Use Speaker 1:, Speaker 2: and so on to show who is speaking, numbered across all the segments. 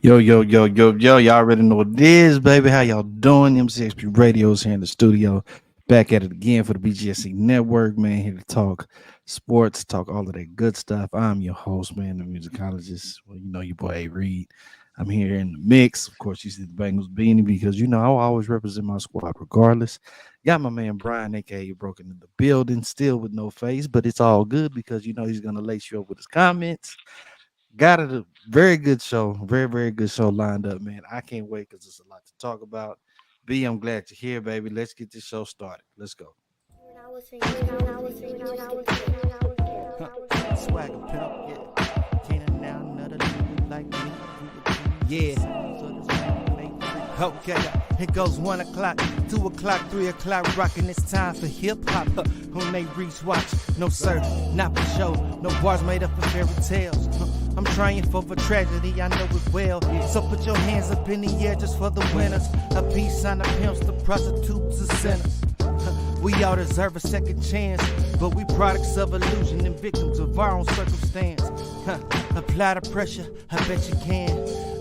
Speaker 1: Yo, yo, yo, yo, yo. Y'all already know what it is, baby. How y'all doing? MCXPRadio is here in the studio. Back at it again for the BGSE Network, man. Here to talk sports, talk all of that good stuff. I'm your host, man, the musicologist. Well, you know your boy A. Reed. I'm here in the mix. Of course, you see the Bengals beanie because you know I always represent my squad regardless. Got my man Brian, aka Broken in the building, still with no face, but it's all good because you know he's gonna lace you up with his comments. Got it a very good show, very, very good show lined up, man. I can't wait because there's a lot to talk about. B, I'm glad you're here, baby. Let's get this show started. Let's go. Swagger pimp, yeah. Can't now another nigga like me. Yeah. Okay, it goes 1 o'clock, 2 o'clock, 3 o'clock, rocking. It's time for hip hop. On they reach watch, no sir, not for show. No bars made up of fairy tales. I'm trying for the tragedy, I know it well. So put your hands up in the air just for the winners. A peace on the pimps, the prostitutes, the sinners. We all deserve a second chance, but we products of illusion and victims of our own circumstance. Apply the pressure, I bet you can.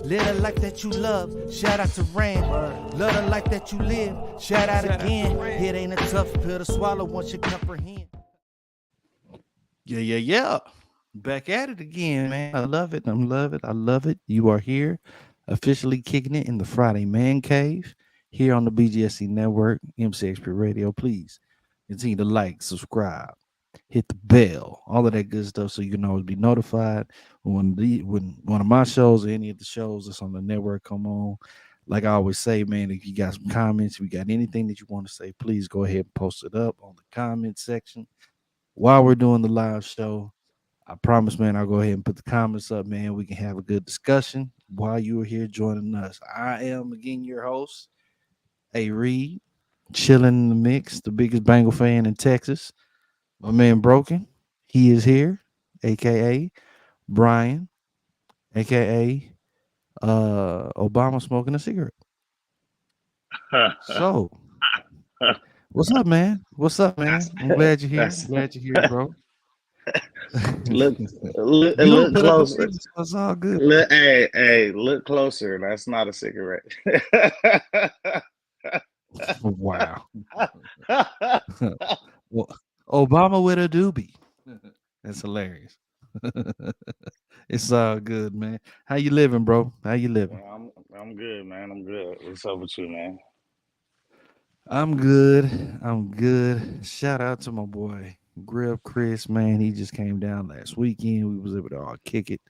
Speaker 1: Live the life that you love, shout out to Rand. Love the life that you live, shout out again. It ain't a tough pill to swallow once you comprehend. Yeah, yeah, yeah. Back at it again, man. I love it. I love it. I love it. You are here, officially kicking it in the Friday Man Cave here on the BGSE Network, MCXP Radio. Please continue to like, subscribe, hit the bell, all of that good stuff, so you can always be notified when one of my shows or any of the shows that's on the network come on. Like I always say, man, if you got some comments, if you got anything that you want to say, please go ahead and post it up on the comment section while we're doing the live show. I promise, man, I'll go ahead and put the comments up, man. We can have a good discussion while you are here joining us. I am, again, your host, A. Reed, chilling in the mix, the biggest Bengal fan in Texas. My man Broken, he is here, aka Brian, aka Obama smoking a cigarette. So, what's up, man? What's up, man? I'm glad you're here.
Speaker 2: That's
Speaker 1: Glad you're here, bro.
Speaker 2: look,
Speaker 1: You don't
Speaker 2: look
Speaker 1: put up a
Speaker 2: closer.
Speaker 1: picture, so it's all good.
Speaker 2: Look, hey, look closer. That's not a cigarette.
Speaker 1: Wow. Well, Obama with a doobie. That's hilarious. It's all good, man. How you living, bro? How you living?
Speaker 2: I'm good, man. I'm good. What's up with you, man?
Speaker 1: I'm good. I'm good. Shout out to my boy Grip Chris, man. He just came down last weekend. We was able to all kick it.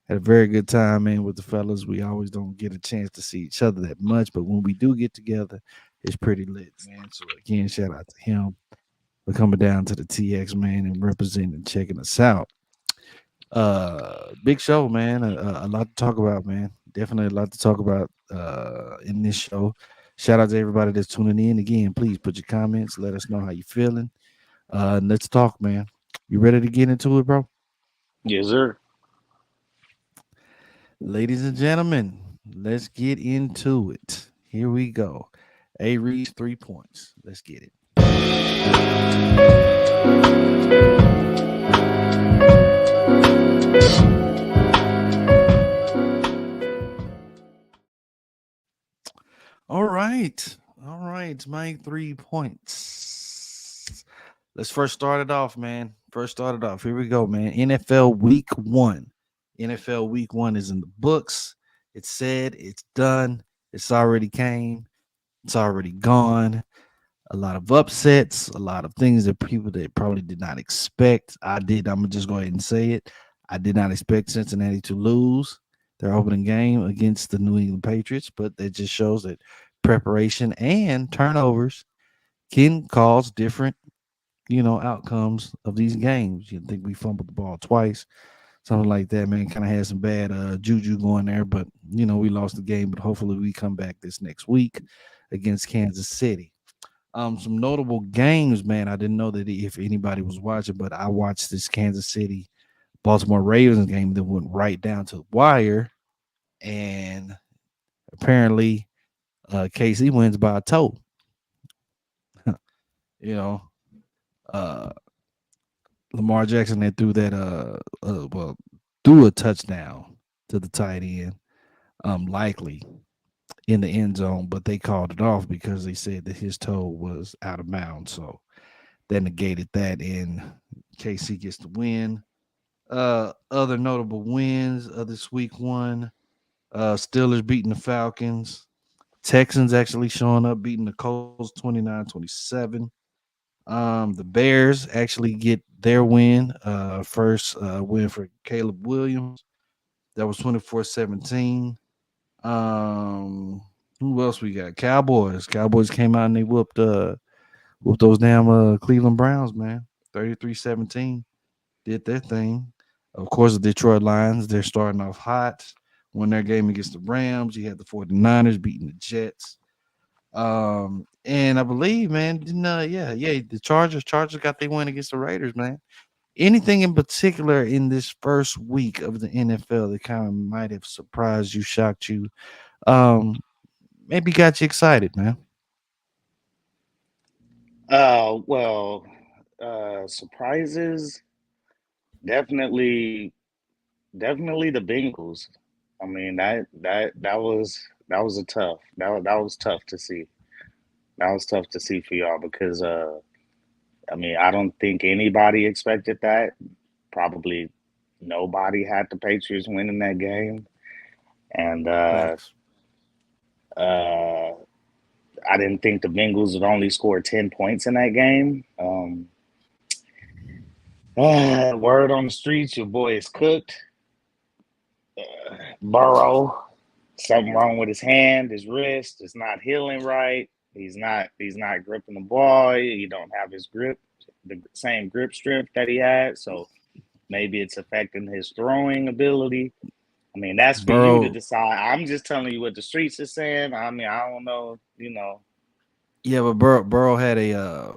Speaker 1: Had a very good time, man, with the fellas. We always don't get a chance to see each other that much, but when we do get together, it's pretty lit, man. So again, shout out to him for coming down to the TX, man, and representing and checking us out. Big show, man. A lot to talk about, man. Definitely a lot to talk about in this show. Shout out to everybody that's tuning in. Again, please put your comments. Let us know how you feeling. And let's talk, man. You ready to get into it, bro?
Speaker 2: Yes, sir.
Speaker 1: Ladies and gentlemen, let's get into it. Here we go. A reads 3 points. Let's get it. All right. All right. My 3 points. Let's first start it off, man. First start it off. Here we go, man. NFL week one. NFL week one is in the books. It's said, it's done. It's already came. It's already gone. A lot of upsets, a lot of things that people that probably did not expect. I did. I'm gonna just go ahead and say it. I did not expect Cincinnati to lose their opening game against the New England Patriots, but that just shows that preparation and turnovers can cause different, outcomes of these games. You think we fumbled the ball twice, something like that, man. Kind of had some bad juju going there, but we lost the game. But hopefully we come back this next week against Kansas City. Some notable games, man. I didn't know that if anybody was watching, but I watched this Kansas City Baltimore Ravens game that went right down to the wire, and apparently KC wins by a toe. you know, uh, Lamar Jackson that threw that threw a touchdown to the tight end, likely in the end zone, but they called it off because they said that his toe was out of bounds. So that negated that, and KC gets the win. Other notable wins of this week one: Steelers beating the Falcons. Texans actually showing up, beating the Colts 29-27. The Bears actually get their win, first win for Caleb Williams. That was 24-17. Who else we got? Cowboys. Cowboys came out and they whooped those damn Cleveland Browns, man. 33-17. Did their thing. Of course, the Detroit Lions, they're starting off hot. Won their game against the Rams. You had the 49ers beating the Jets. And I believe, man, the Chargers got their win against the Raiders, man. Anything in particular in this first week of the NFL that kind of might have surprised you, shocked you, um, maybe got you excited, man?
Speaker 2: Well, surprises definitely, definitely the Bengals. I mean that was a tough that was tough to see. That was tough to see for y'all because I mean I don't think anybody expected that. Probably nobody had the Patriots winning that game, and
Speaker 1: Facts.
Speaker 2: uh, I didn't think the Bengals would only score 10 points in that game. Word on the streets, your boy is cooked. Burrow, something wrong with his hand, his wrist. It's not healing right. He's not gripping the ball. He don't have his grip, the same grip strength that he had. So maybe it's affecting his throwing ability. I mean, that's for you to
Speaker 1: Burrow,
Speaker 2: decide. I'm just telling you what the streets is saying. I mean, I don't know.
Speaker 1: yeah, but Burrow had a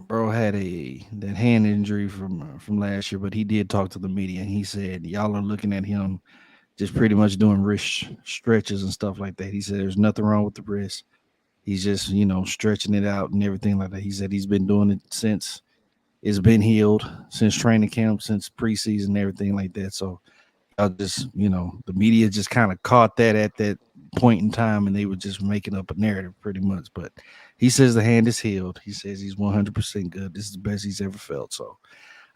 Speaker 1: that hand injury from last year, but he did talk to the media and he said y'all are looking at him just pretty much doing wrist stretches and stuff like that. He said there's nothing wrong with the wrist. He's just, stretching it out and everything like that. He said he's been doing it since it's been healed, since training camp, since preseason, and everything like that. So y'all just, the media just kind of caught that at that point in time and they were just making up a narrative pretty much. But he says the hand is healed. He says he's 100% good. This is the best he's ever felt. So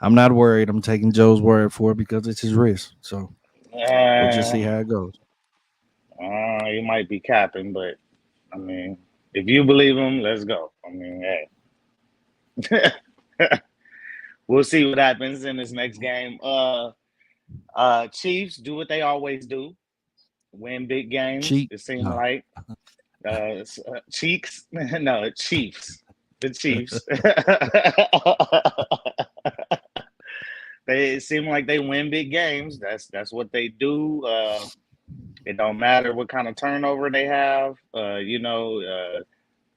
Speaker 1: I'm not worried. I'm taking Joe's word for it because it's his wrist. So we'll just see
Speaker 2: Uh,
Speaker 1: how it goes.
Speaker 2: he might be capping, but I mean, if you believe him, let's go. I mean, hey, we'll see what happens in this next game. Chiefs do what they always do: win big games.
Speaker 1: Cheat?
Speaker 2: It seemed
Speaker 1: No.
Speaker 2: like Cheeks, no, Chiefs, the Chiefs. They it seem like they win big games. That's what they do. It don't matter what kind of turnover they have.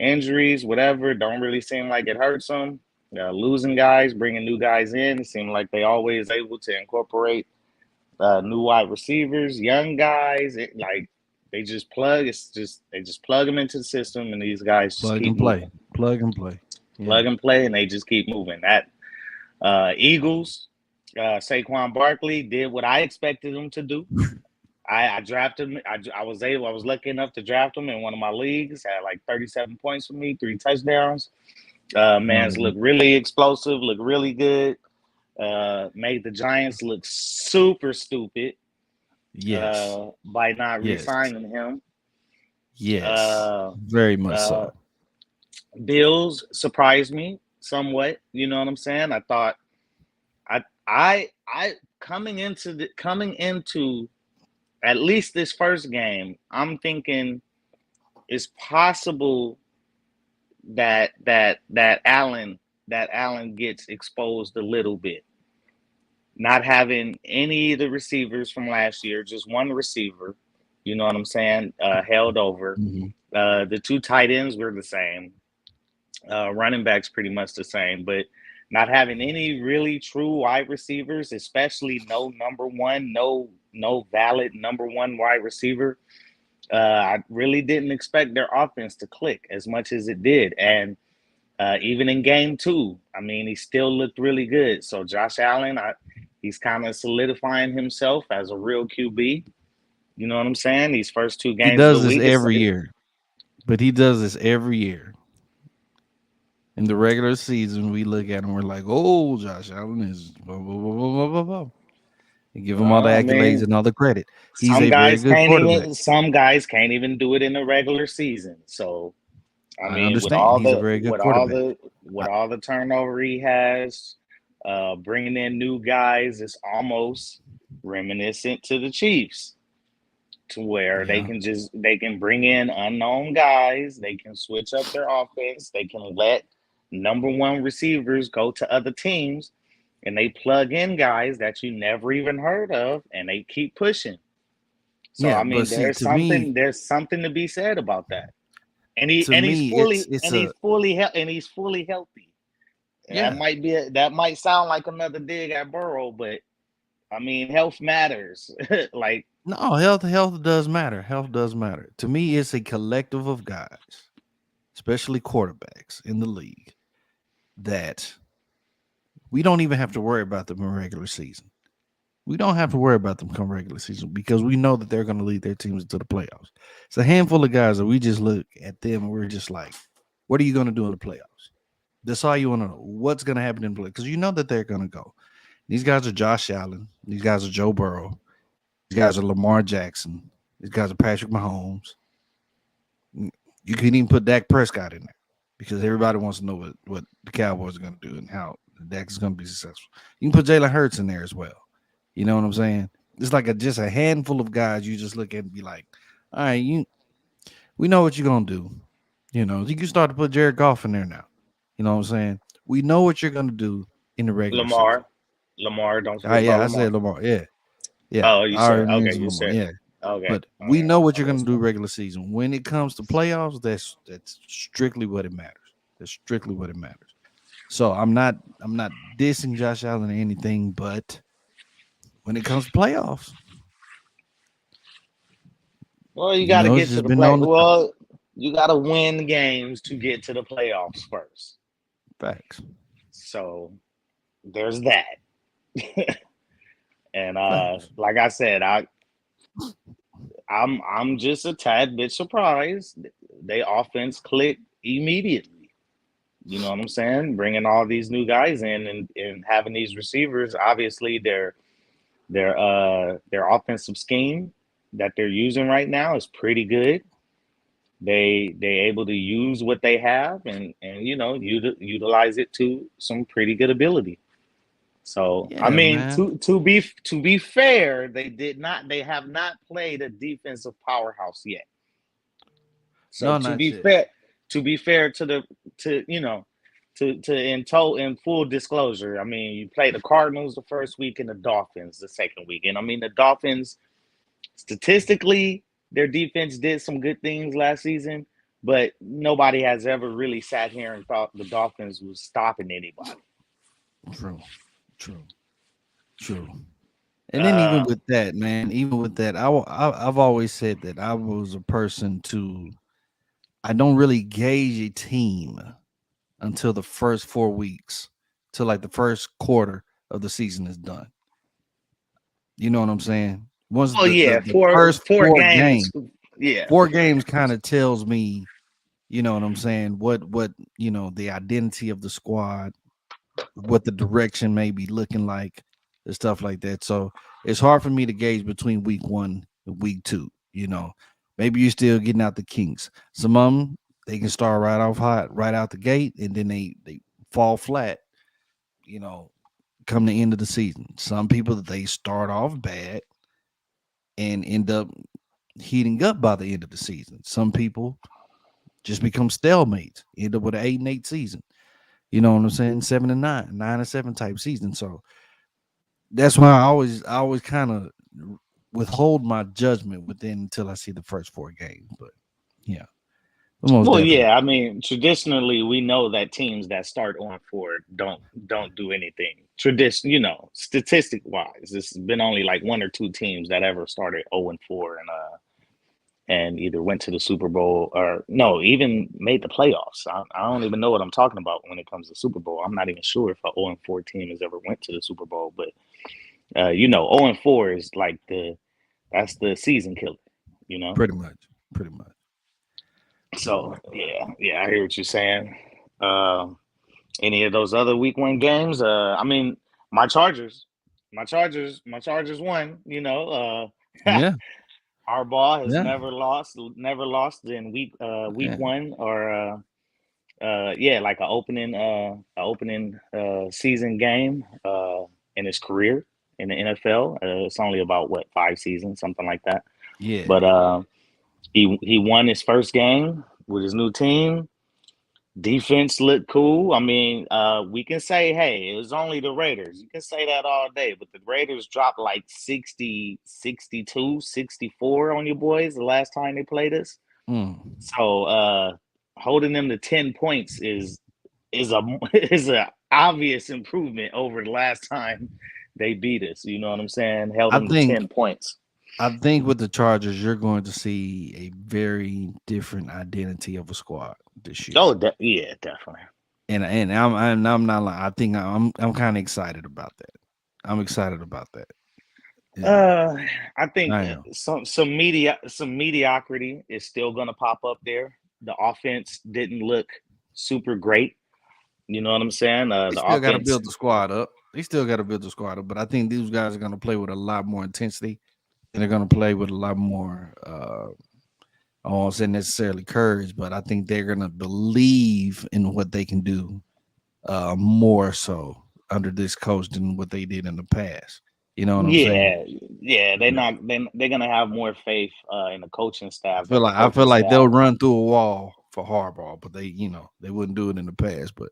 Speaker 2: Injuries, whatever, don't really seem like it hurts them. Losing guys, bringing new guys in, it seems like they always able to incorporate new wide receivers, young guys. Like they just plug. It's just they just plug them into the system, and these guys just
Speaker 1: Plug
Speaker 2: keep
Speaker 1: and play.
Speaker 2: moving,
Speaker 1: Plug and play. Yeah.
Speaker 2: plug and play, and they just keep moving. That Eagles, Saquon Barkley did what I expected him to do. I drafted him. I was lucky enough to draft him in one of my leagues. Had like 37 points for me, 3 touchdowns. Man's
Speaker 1: Mhm.
Speaker 2: look really explosive, look really good. Made the Giants look super stupid
Speaker 1: Yes.
Speaker 2: by not
Speaker 1: Yes.
Speaker 2: re-signing him.
Speaker 1: Yes.
Speaker 2: Uh,
Speaker 1: Very much
Speaker 2: uh,
Speaker 1: so.
Speaker 2: Bills surprised me somewhat. You know what I'm saying? I thought I coming into at least this first game, I'm thinking it's possible that Allen gets exposed a little bit. Not having any of the receivers from last year, just one receiver. You know what I'm saying? Held over.
Speaker 1: Mhm.
Speaker 2: The two tight ends were the same. Running backs pretty much the same, but not having any really true wide receivers, especially no number one, no valid number one wide receiver. I really didn't expect their offense to click as much as it did, and even in game two, I mean, he still looked really good. So Josh Allen, he's kind of solidifying himself as a real QB. You know what I'm saying? These first two
Speaker 3: He
Speaker 2: games of the
Speaker 3: does this
Speaker 2: week is
Speaker 3: every year, but he does this every year. In the regular season, we look at him, we're like, oh, Josh Allen is blah, blah, blah, blah, blah, blah, blah. And give him all the
Speaker 2: I
Speaker 3: accolades
Speaker 2: mean,
Speaker 3: and all the credit. He's a very good quarterback.
Speaker 2: some guys can't even do it in the regular season. So I
Speaker 3: I
Speaker 2: mean,
Speaker 3: understand. He's a very good quarterback.
Speaker 2: with
Speaker 3: I,
Speaker 2: all the turnover he has, bringing in new guys is almost reminiscent to the Chiefs, to where
Speaker 3: yeah,
Speaker 2: they can bring in unknown guys, they can switch up their offense, they can let number one receivers go to other teams, and they plug in guys that you never even heard of, and they keep pushing. So
Speaker 3: yeah.
Speaker 2: I
Speaker 3: But
Speaker 2: mean,
Speaker 3: see,
Speaker 2: there's something to be said about that.
Speaker 3: to me,
Speaker 2: He's fully healthy.
Speaker 3: yeah.
Speaker 2: That might sound like another dig at Burrow, but I mean, health matters. Like,
Speaker 3: No, health does matter. Health does matter. To me, it's a collective of guys, especially quarterbacks in the league, that we don't even have to worry about them in regular season. We don't have to worry about them come regular season because we know that they're going to lead their teams to the playoffs. It's a handful of guys that we just look at them and we're just like, what are you going to do in the playoffs? That's all you want to know. What's going to happen in the playoffs? Because you know that they're going to go. These guys are Josh Allen. These guys are Joe Burrow. These guys are Lamar Jackson. These guys are Patrick Mahomes. You can even put Dak Prescott in there because everybody wants to know what the Cowboys are going to do and how Dak is going to be successful. You can put Jalen Hurts in there as well. You know what I'm saying? It's like just a handful of guys you just look at and be like, all right, we know what you're gonna do. You know, you can start to put Jared Goff in there now. You know what I'm saying? We know what you're gonna do in the regular season.
Speaker 2: Lamar, Lamar, don't
Speaker 3: Ah,
Speaker 2: forget about
Speaker 3: yeah, I
Speaker 2: Lamar.
Speaker 3: said Lamar. Yeah, yeah.
Speaker 2: Oh, you
Speaker 3: I
Speaker 2: said
Speaker 3: already
Speaker 2: okay.
Speaker 3: mentioned
Speaker 2: You
Speaker 3: Lamar.
Speaker 2: said
Speaker 3: Yeah.
Speaker 2: okay.
Speaker 3: But
Speaker 2: All
Speaker 3: we
Speaker 2: right.
Speaker 3: know what
Speaker 2: Oh,
Speaker 3: you're
Speaker 2: that's
Speaker 3: gonna do
Speaker 2: fine.
Speaker 3: regular season. When it comes to playoffs, that's strictly what it matters. That's strictly what it matters. So I'm not dissing Josh Allen or anything, but when it comes to playoffs,
Speaker 2: Well, you
Speaker 3: you
Speaker 2: got to
Speaker 3: know, it's
Speaker 2: get to
Speaker 3: just
Speaker 2: the
Speaker 3: been
Speaker 2: play.
Speaker 3: known to
Speaker 2: Well, you got to win games to get to the playoffs first.
Speaker 3: facts.
Speaker 2: So there's that. And
Speaker 3: Facts.
Speaker 2: like I said, I'm just a tad bit surprised. They offense clicked immediately. You know what I'm saying? Bringing all these new guys in and having these receivers. Obviously, their offensive scheme that they're using right now is pretty good. They able to use what they have and utilize it to some pretty good ability. So I
Speaker 3: Yeah,
Speaker 2: mean,
Speaker 3: man.
Speaker 2: to be fair, they have not played a defensive powerhouse yet. So
Speaker 3: No, not yet.
Speaker 2: to be fair to the to you know in full disclosure, I mean, you play the Cardinals the first week and the Dolphins the second week, and I mean the Dolphins statistically their defense did some good things last season, but nobody has ever really sat here and thought the Dolphins was stopping anybody.
Speaker 3: True. True. True. And then even
Speaker 2: Uh,
Speaker 3: with that, man, even with that, I've always said that I was a person to I don't really gauge a team until the first 4 weeks, till like the first quarter of the season is done. You know what I'm saying? Once
Speaker 2: oh yeah,
Speaker 3: the first
Speaker 2: four
Speaker 3: four
Speaker 2: games.
Speaker 3: games,
Speaker 2: Yeah,
Speaker 3: 4 games kind of tells me, you know what I'm saying, what the identity of the squad, what the direction may be looking like, and stuff like that. So it's hard for me to gauge between week 1 and week 2. Maybe you're still getting out the kinks. Some of them they can start right off hot, right out the gate, and then they fall flat. You know, come the end of the season. Some people they start off bad and end up heating up by the end of the season. Some people just become stalemates, end up with an 8-8 season. You know what I'm saying? 7-9, 9-7 type season. So that's why I always kind of withhold my judgment within until I see the first 4 games. But yeah, most
Speaker 2: well,
Speaker 3: definitely.
Speaker 2: yeah. I mean, traditionally, we know that teams that start on four don't do anything. Statistic wise, this has been only like one or two teams that ever started 0-4 and either went to the Super Bowl or no, even made the playoffs. I don't even know what I'm talking about when it comes to Super Bowl. I'm not even sure if a 0-4 team has ever went to the Super Bowl, but 0-4 is like That's the season killer, you know.
Speaker 3: Pretty much. Pretty much.
Speaker 2: So yeah, I hear what you're saying. Uh, any of those other week one games? I mean, my Chargers, my Chargers won. You know,
Speaker 3: Yeah.
Speaker 2: Harbaugh has
Speaker 3: Yeah.
Speaker 2: never lost in week
Speaker 3: Yeah.
Speaker 2: one or yeah, like a opening season game in his career in the NFL. It's only about what 5 seasons, something like that.
Speaker 3: Yeah.
Speaker 2: But he won his first game with his new team. Defense looked cool. I mean, we can say, hey, it was only the Raiders. You can say that all day, but the Raiders dropped like 60, 62, 64 on you boys the last time they played us.
Speaker 3: Mm.
Speaker 2: So holding them to 10 points is a is a obvious improvement over the last time they beat us. You know what I'm saying? Held
Speaker 3: I
Speaker 2: them to
Speaker 3: think
Speaker 2: 10 points.
Speaker 3: I think with the Chargers, you're going to see a very different identity of a squad this year.
Speaker 2: Oh, yeah, definitely.
Speaker 3: And I'm not lying. I think I'm kind of excited about that. I'm excited about that. Yeah,
Speaker 2: Uh, I think
Speaker 3: I am.
Speaker 2: some mediocrity is still going to pop up there. The offense didn't look super great. You know what I'm saying?
Speaker 3: They
Speaker 2: The
Speaker 3: still got to
Speaker 2: offense,
Speaker 3: build the squad up. They still got to build the squad up. But I think these guys are going to play with a lot more intensity, and they're going to play with a lot more. I won't say necessarily courage, but I think they're going to believe in what they can do more so under this coach than what they did in the past. You know what I'm saying?
Speaker 2: yeah, they're gonna have more faith in the coaching staff that the
Speaker 3: I feel
Speaker 2: coaching
Speaker 3: like they'll
Speaker 2: staff.
Speaker 3: run through a wall for Harbaugh, but they wouldn't do it in the past. But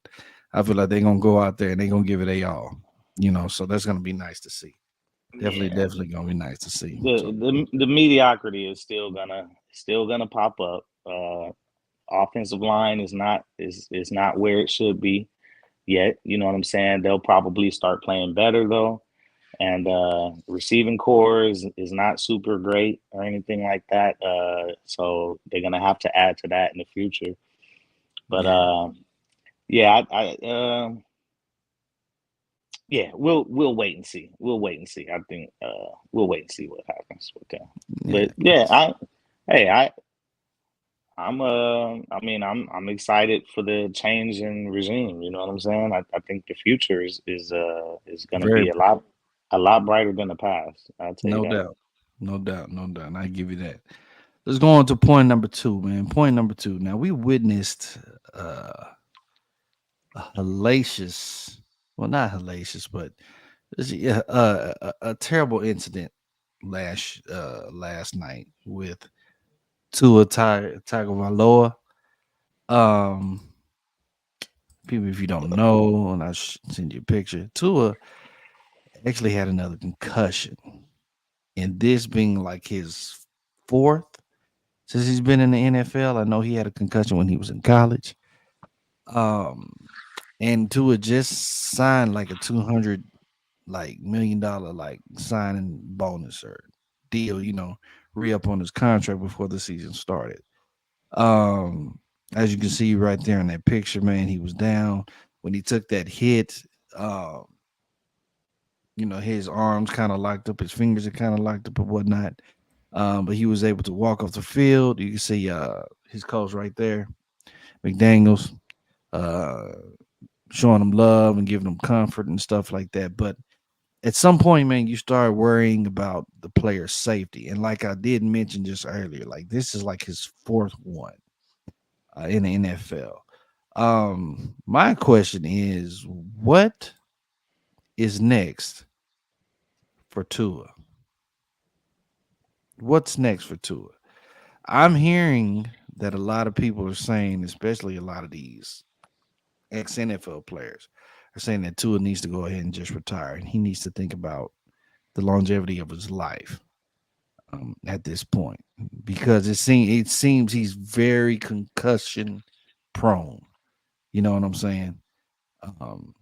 Speaker 3: I feel like they're gonna go out there and they're gonna give it a all. So that's gonna be nice to see.
Speaker 2: Yeah,
Speaker 3: Definitely gonna be nice to see. So
Speaker 2: the mediocrity is still gonna pop up. Offensive line is not where it should be yet. You know what I'm saying? They'll probably start playing better though. And receiving core is not super great or anything like that. So they're gonna have to add to that in the future. But
Speaker 3: yeah,
Speaker 2: yeah, yeah, we'll wait and see. We'll wait and see. I think we'll wait and see what happens with them.
Speaker 3: yeah,
Speaker 2: But yeah, hey, I mean, I'm excited for the change in regime. You know what I'm saying? I think the future is going to
Speaker 3: very
Speaker 2: be
Speaker 3: bright.
Speaker 2: a lot brighter than the past. I'll tell you
Speaker 3: No
Speaker 2: that.
Speaker 3: doubt, no doubt, no doubt. And I give you that. Let's go on to point number two, man. Point number two. Now we witnessed a hellacious, well, not hellacious, but yeah, a terrible incident last night with Tua Tagovailoa. Um, People, if you don't know, and I send you a picture, Tua actually had another concussion, and this being like his fourth since he's been in the NFL. I know he had a concussion when he was in college. Um, and Tua just signed like a 200 like $1 million like signing bonus or deal, re-up on his contract before the season started. Um, as you can see right there in that picture, man, he was down when he took that hit. Um, his arms kind of locked up, his fingers are kind of locked up and whatnot. But he was able to walk off the field. You can see his coach right there, McDaniels, uh, showing him love and giving him comfort and stuff like that. But at some point, man, you start worrying about the player's safety. And like I did mention just earlier, like this is like his fourth one in the NFL. My question is, what is next for Tua? What's next for Tua? I'm hearing that a lot of people are saying, especially a lot of these ex NFL players, are saying that Tua needs to go ahead and just retire, and he needs to think about the longevity of his life at this point because it seems he's very concussion prone. You know what I'm saying? Um,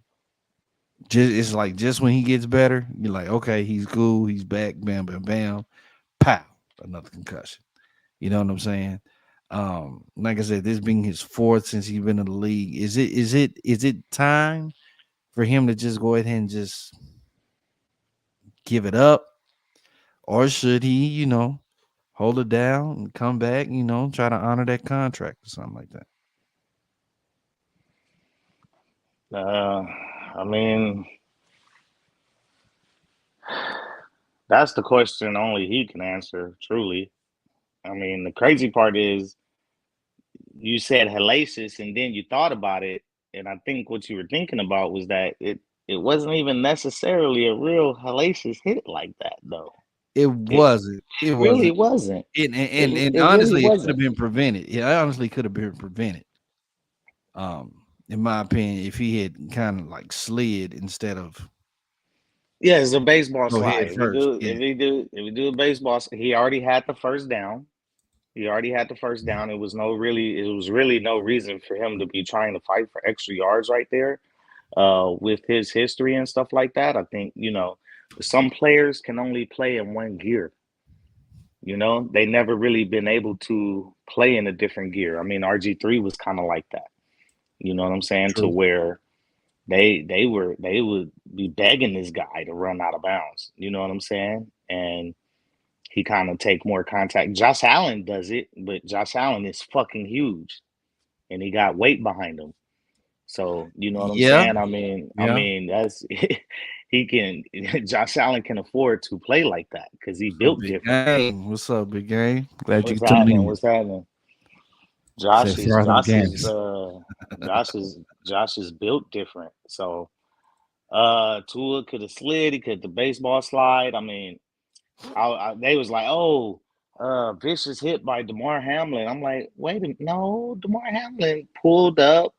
Speaker 3: it's like just when he gets better, you're like, okay, he's cool, he's back, bam, bam, bam, pow, another concussion. You know what I'm saying? Like I said, this being his fourth since he's been in the league, is it time for him to just go ahead and just give it up, or should he, hold it down and come back, try to honor that contract or something like that?
Speaker 2: I mean, that's the question only he can answer, truly. I mean, the crazy part is you said hellacious and then you thought about it. And I think what you were thinking about was that it wasn't even necessarily a real hellacious hit like that, though.
Speaker 3: It
Speaker 2: It
Speaker 3: wasn't. It
Speaker 2: really
Speaker 3: wasn't.
Speaker 2: wasn't.
Speaker 3: And
Speaker 2: It really
Speaker 3: honestly, it could have
Speaker 2: wasn't.
Speaker 3: been prevented. Yeah, it honestly could have been prevented. In my opinion, if he had kind of like slid instead of
Speaker 2: Yeah, it's a baseball
Speaker 3: go
Speaker 2: slide.
Speaker 3: head first. Yeah,
Speaker 2: If we do a baseball, he already had the first down. He already had the first down. It was really no reason for him to be trying to fight for extra yards right there. With his history and stuff like that, I think, some players can only play in one gear. They never really been able to play in a different gear. I mean, RG3 was kind of like that. You know what I'm saying? To
Speaker 3: true.
Speaker 2: where they would be begging this guy to run out of bounds. You know what I'm saying? And he kind of take more contact. Josh Allen does it, but Josh Allen is fucking huge, and he got weight behind him. So you know what I'm
Speaker 3: Yeah,
Speaker 2: saying? I
Speaker 3: yeah.
Speaker 2: mean that's he can. Josh Allen can afford to play like that because he
Speaker 3: What's up,
Speaker 2: built
Speaker 3: big
Speaker 2: different.
Speaker 3: game? What's up, big game? Glad you
Speaker 2: What's
Speaker 3: could tune
Speaker 2: happening?
Speaker 3: in.
Speaker 2: What's happening?
Speaker 3: Said
Speaker 2: Josh is
Speaker 3: Fartham
Speaker 2: Josh is
Speaker 3: games.
Speaker 2: uh Josh is Josh is built different. So Tua could have slid. He could the baseball slide. I mean, they was like, oh, vicious hit by Damar Hamlin. I'm like, wait a minute, no, Damar Hamlin pulled up.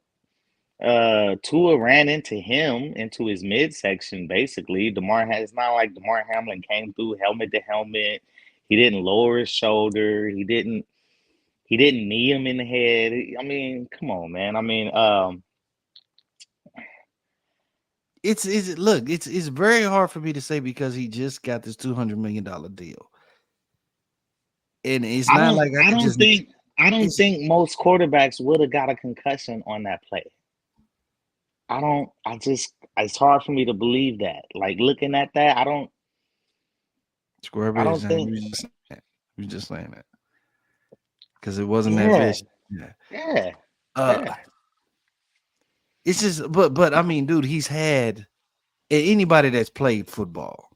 Speaker 2: Tua ran into him into his midsection. Basically, it's not like Damar Hamlin came through helmet to helmet. He didn't lower his shoulder. He didn't knee him in the head. I mean, come on, man. I mean,
Speaker 3: It's very hard for me to say because he just got this $200 million deal, and it's not like I could just.
Speaker 2: I don't
Speaker 3: It's
Speaker 2: think most quarterbacks would have got a concussion on that play. I don't. I just. It's hard for me to believe that. Like looking at that,
Speaker 3: square
Speaker 2: I
Speaker 3: base.
Speaker 2: don't think.
Speaker 3: You just saying that because it wasn't that
Speaker 2: Yeah,
Speaker 3: vicious. Yeah.
Speaker 2: yeah,
Speaker 3: Uh,
Speaker 2: yeah.
Speaker 3: it's just, but I mean, dude, he's had anybody that's played football.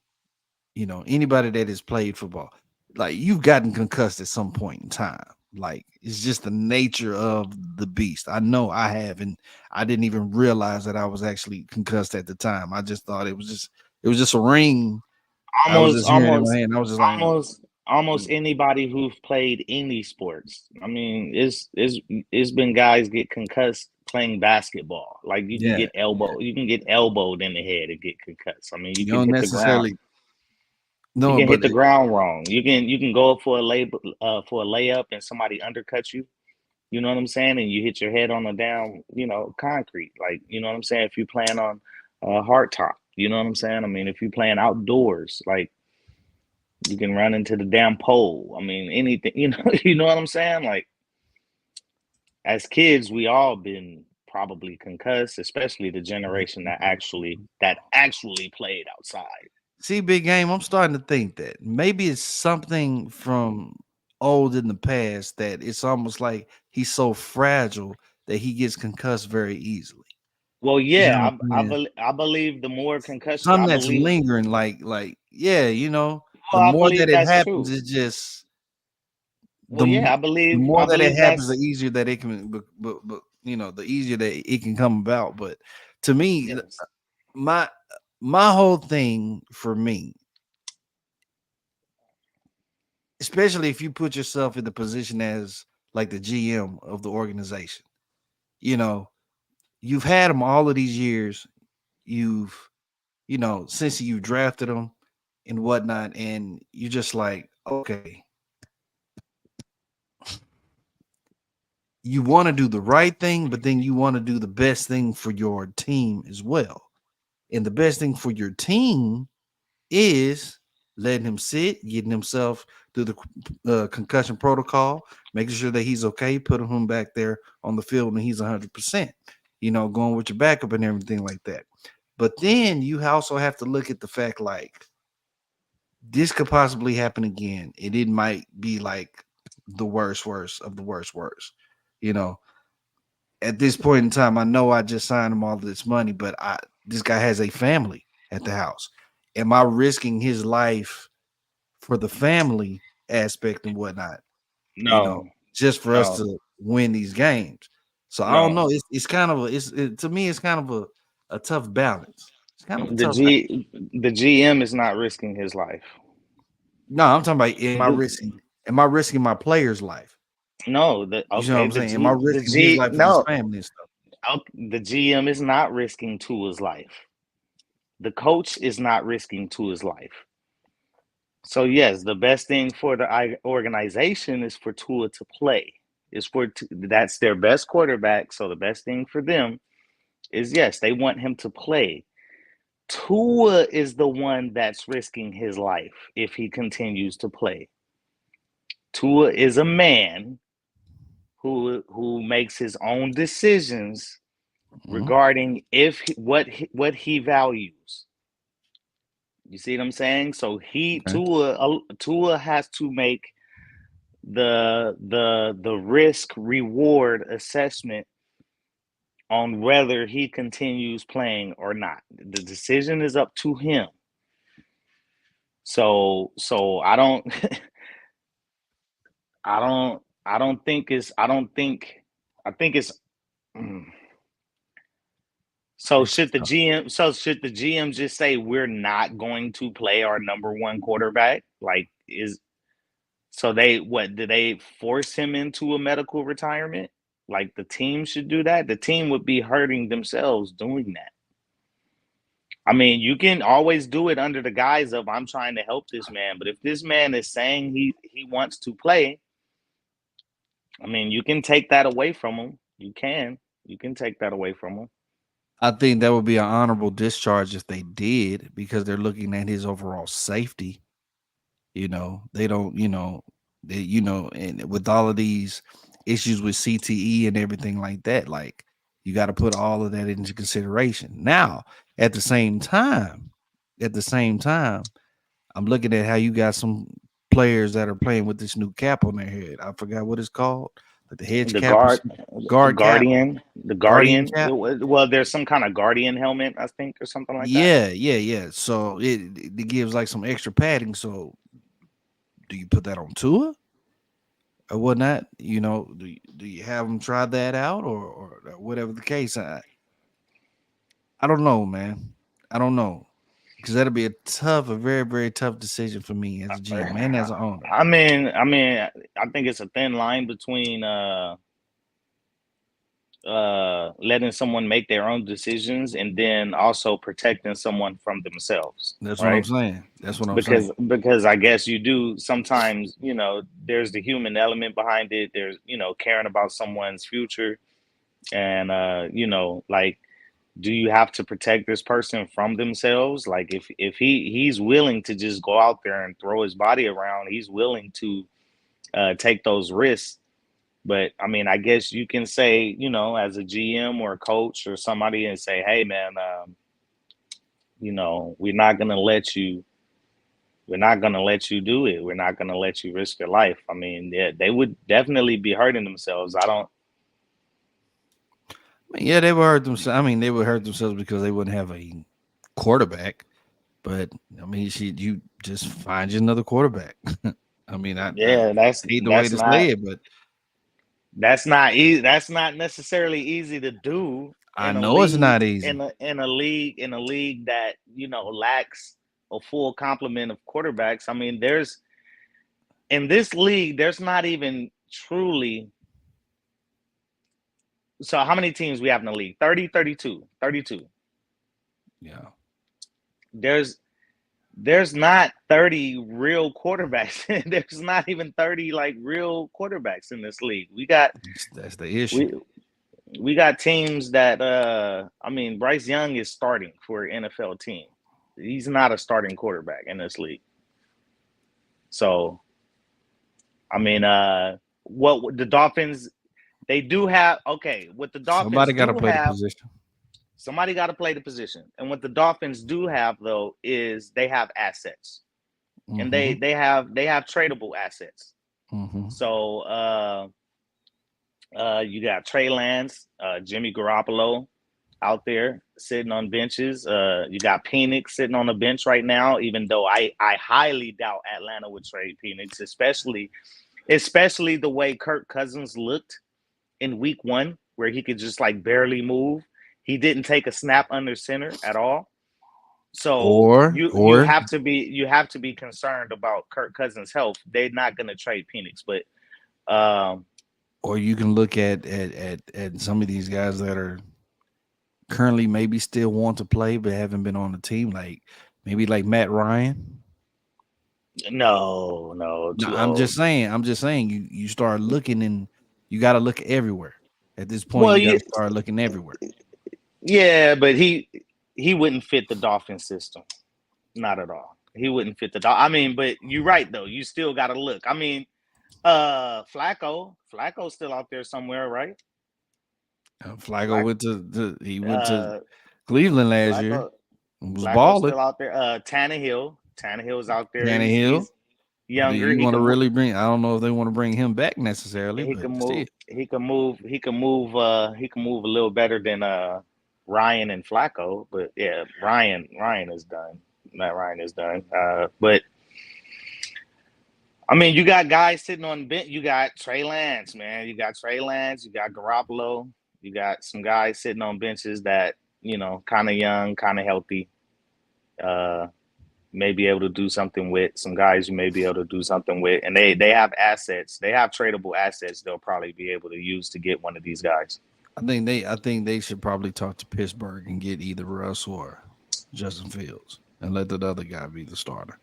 Speaker 3: Anybody that has played football, like you've gotten concussed at some point in time. Like it's just the nature of the beast. I know I have, and I didn't even realize that I was actually concussed at the time. I just thought it was just a ring. I was
Speaker 2: Almost,
Speaker 3: just hearing in my
Speaker 2: almost,
Speaker 3: hand. I was just like,
Speaker 2: almost anybody who've played any sports. I mean, it's been guys get concussed playing basketball. Like
Speaker 3: yeah, yeah.
Speaker 2: you can get elbowed in the head and get concussed. I mean,
Speaker 3: You don't necessarily
Speaker 2: you
Speaker 3: no,
Speaker 2: can
Speaker 3: but
Speaker 2: hit the ground wrong. You can go up for a layup and somebody undercut you. You know what I'm saying? And you hit your head on the down, concrete. Like, you know what I'm saying? If you playing on hard top, you know what I'm saying? I mean, if you playing outdoors, like you can run into the damn pole. I mean, anything, you know what I'm saying? Like as kids, we all been probably concussed, especially the generation that actually played outside.
Speaker 3: see, big game. I'm starting to think that maybe it's something from old in the past that it's almost like he's so fragile that he gets concussed very easily.
Speaker 2: Well,
Speaker 3: You know
Speaker 2: yeah,
Speaker 3: what I'm saying?
Speaker 2: I believe the more concussion,
Speaker 3: Something that's lingering, like yeah, the
Speaker 2: well, I
Speaker 3: more that
Speaker 2: believe
Speaker 3: it
Speaker 2: that's
Speaker 3: happens,
Speaker 2: true.
Speaker 3: it's just
Speaker 2: Well, yeah,
Speaker 3: the more
Speaker 2: I
Speaker 3: that it
Speaker 2: believe
Speaker 3: happens, the
Speaker 2: that's
Speaker 3: easier that it can, but the easier that it can come about. But to me,
Speaker 2: yes.
Speaker 3: my my whole thing for me, especially if you put yourself in the position as like the GM of the organization, you know, you've had him all of these years. You've, since you drafted him and whatnot, and you're just like, okay, you want to do the right thing, but then you want to do the best thing for your team as well. And the best thing for your team is letting him sit, getting himself through the concussion protocol, making sure that he's okay, putting him back there on the field and he's 100%, going with your backup and everything like that. But then you also have to look at the fact like this could possibly happen again, and it might be like the worst of the worst. You know, at this point in time, I know I just signed him all this money, but this guy has a family at the house. Am I risking his life for the family aspect and whatnot? You know,
Speaker 2: No,
Speaker 3: just for us
Speaker 2: no,
Speaker 3: to win these games. So I don't
Speaker 2: no.
Speaker 3: know. It's kind of to me it's kind of a tough balance. It's kind of a
Speaker 2: The
Speaker 3: tough balance.
Speaker 2: the GM is not risking his life.
Speaker 3: No, I'm talking about
Speaker 2: The,
Speaker 3: am I risking my player's life?
Speaker 2: no,
Speaker 3: You know what I'm saying? Am I
Speaker 2: The
Speaker 3: risking his
Speaker 2: G
Speaker 3: life and his
Speaker 2: no,
Speaker 3: family and stuff?
Speaker 2: the GM is not risking Tua's life. The coach is not risking Tua's life. So yes, the best thing for the organization is for Tua to play. That's their best quarterback. So the best thing for them is yes, they want him to play. Tua is the one that's risking his life if he continues to play. Tua is a man who makes his own decisions
Speaker 3: Mhm.
Speaker 2: regarding what he values. You see what I'm saying? So
Speaker 3: Okay.
Speaker 2: Tua has to make the risk reward assessment on whether he continues playing or not. The decision is up to him. So I don't I think it's mm.
Speaker 3: It's tough.
Speaker 2: Should the GM just say we're not going to play our number one quarterback? Like is so they what did they force him into a medical retirement? Like the team should do that. The team would be hurting themselves doing that. I mean, you can always do it under the guise of I'm trying to help this man, but if this man is saying he wants to play, I mean, you can take that away from him. You can take that away from him.
Speaker 3: I think that would be an honorable discharge if they did, because they're looking at his overall safety. You know, they don't, and with all of these issues with CTE and everything like that, like you got to put all of that into consideration. Now, at the same time, at the same time, I'm looking at how you got some players that are playing with this new cap on their head. I forgot what it's called, like the hedge
Speaker 2: The
Speaker 3: cap or
Speaker 2: guard,
Speaker 3: something. Guard cap,
Speaker 2: the
Speaker 3: guardian
Speaker 2: guardian.
Speaker 3: cap.
Speaker 2: Well, there's some kind of guardian helmet, I think, or something like that.
Speaker 3: Yeah. So it gives like some extra padding. So do you put that on Tua or whatnot? You know, do you have them try that out or whatever the case? I don't know, man. I don't know, because that'll be a very very tough decision for me as a GM and as an owner.
Speaker 2: I think it's a thin line between letting someone make their own decisions and then also protecting someone from themselves,
Speaker 3: That's what I'm
Speaker 2: right?
Speaker 3: saying. That's what I'm saying.
Speaker 2: Because I guess you do sometimes, there's the human element behind it. There's, caring about someone's future and like do you have to protect this person from themselves? Like if he's willing to just go out there and throw his body around, he's willing to take those risks. But I mean, I guess you can say, as a GM or a coach or somebody and say, hey man, we're not gonna let you do it. We're not gonna let you risk your life. I mean, yeah, they would definitely be hurting themselves. I don't
Speaker 3: Yeah, they would hurt themselves. I mean, they would hurt themselves because they wouldn't have a quarterback. But I mean, you just find you another quarterback. I mean, I
Speaker 2: yeah,
Speaker 3: hate the way to say it, but
Speaker 2: that's not easy. That's not necessarily easy to do
Speaker 3: I know it's not easy.
Speaker 2: in a league that lacks a full complement of quarterbacks. I mean, there's in this league, there's not even truly. So how many teams we have in the league? 30, 32, 32.
Speaker 3: Yeah.
Speaker 2: There's not 30 real quarterbacks. There's not even 30 like real quarterbacks in this league.
Speaker 3: That's the issue.
Speaker 2: We we got teams that I mean Bryce Young is starting for an NFL team. He's not a starting quarterback in this league. So I mean what the Dolphins they do have okay, what the Dolphins
Speaker 3: Somebody got to
Speaker 2: do
Speaker 3: play the
Speaker 2: have,
Speaker 3: position.
Speaker 2: somebody got to play the position. And what the Dolphins do have though is they have assets. and
Speaker 3: Mm-hmm.
Speaker 2: they have tradable assets.
Speaker 3: Mm-hmm.
Speaker 2: So you got Trey Lance, Jimmy Garoppolo out there sitting on benches. You got Penix sitting on the bench right now, even though I highly doubt Atlanta would trade Penix, especially the way Kirk Cousins looked in week 1, where he could just like barely move. He didn't take a snap under center at all. So you
Speaker 3: Or
Speaker 2: have to be concerned about Kirk Cousins' health. They're not going to trade Penix, but
Speaker 3: or you can look at some of these guys that are currently maybe still want to play but haven't been on the team, like maybe like Matt Ryan.
Speaker 2: no,
Speaker 3: No,
Speaker 2: too
Speaker 3: I'm
Speaker 2: old.
Speaker 3: just saying. I'm just saying. You start looking, and you got to look everywhere. At this point,
Speaker 2: Well,
Speaker 3: you got to start looking everywhere.
Speaker 2: yeah, but he wouldn't fit the Dolphin system, not at all. He wouldn't fit the Dolphin. I mean, but you're right though. You still got to look. I mean, Flacco's still out there somewhere, right?
Speaker 3: Flacco
Speaker 2: Flack,
Speaker 3: went to
Speaker 2: uh,
Speaker 3: Cleveland last year.
Speaker 2: Flacco,
Speaker 3: Was
Speaker 2: Flacco's
Speaker 3: balling.
Speaker 2: still out there. Tannehill's out there.
Speaker 3: Tannehill.
Speaker 2: He's
Speaker 3: But do
Speaker 2: younger.
Speaker 3: you want to really bring? I don't know if they want to bring him back necessarily,
Speaker 2: He
Speaker 3: but
Speaker 2: can
Speaker 3: still.
Speaker 2: move. He can move. He can move a little better than Ryan and Flacco. But yeah, Ryan is done. Matt Ryan is done. But I mean, you got guys sitting on the bench. You got Trey Lance, man. You got Trey Lance. You got Garoppolo. You got some guys sitting on benches that kind of young, kind of healthy. Uh, may be able to do something with some guys. You may be able to do something with, and they have assets. They have tradable assets. They'll probably be able to use to get one of these guys.
Speaker 3: I think they should probably talk to Pittsburgh and get either Russ or Justin Fields and let the other guy be the starter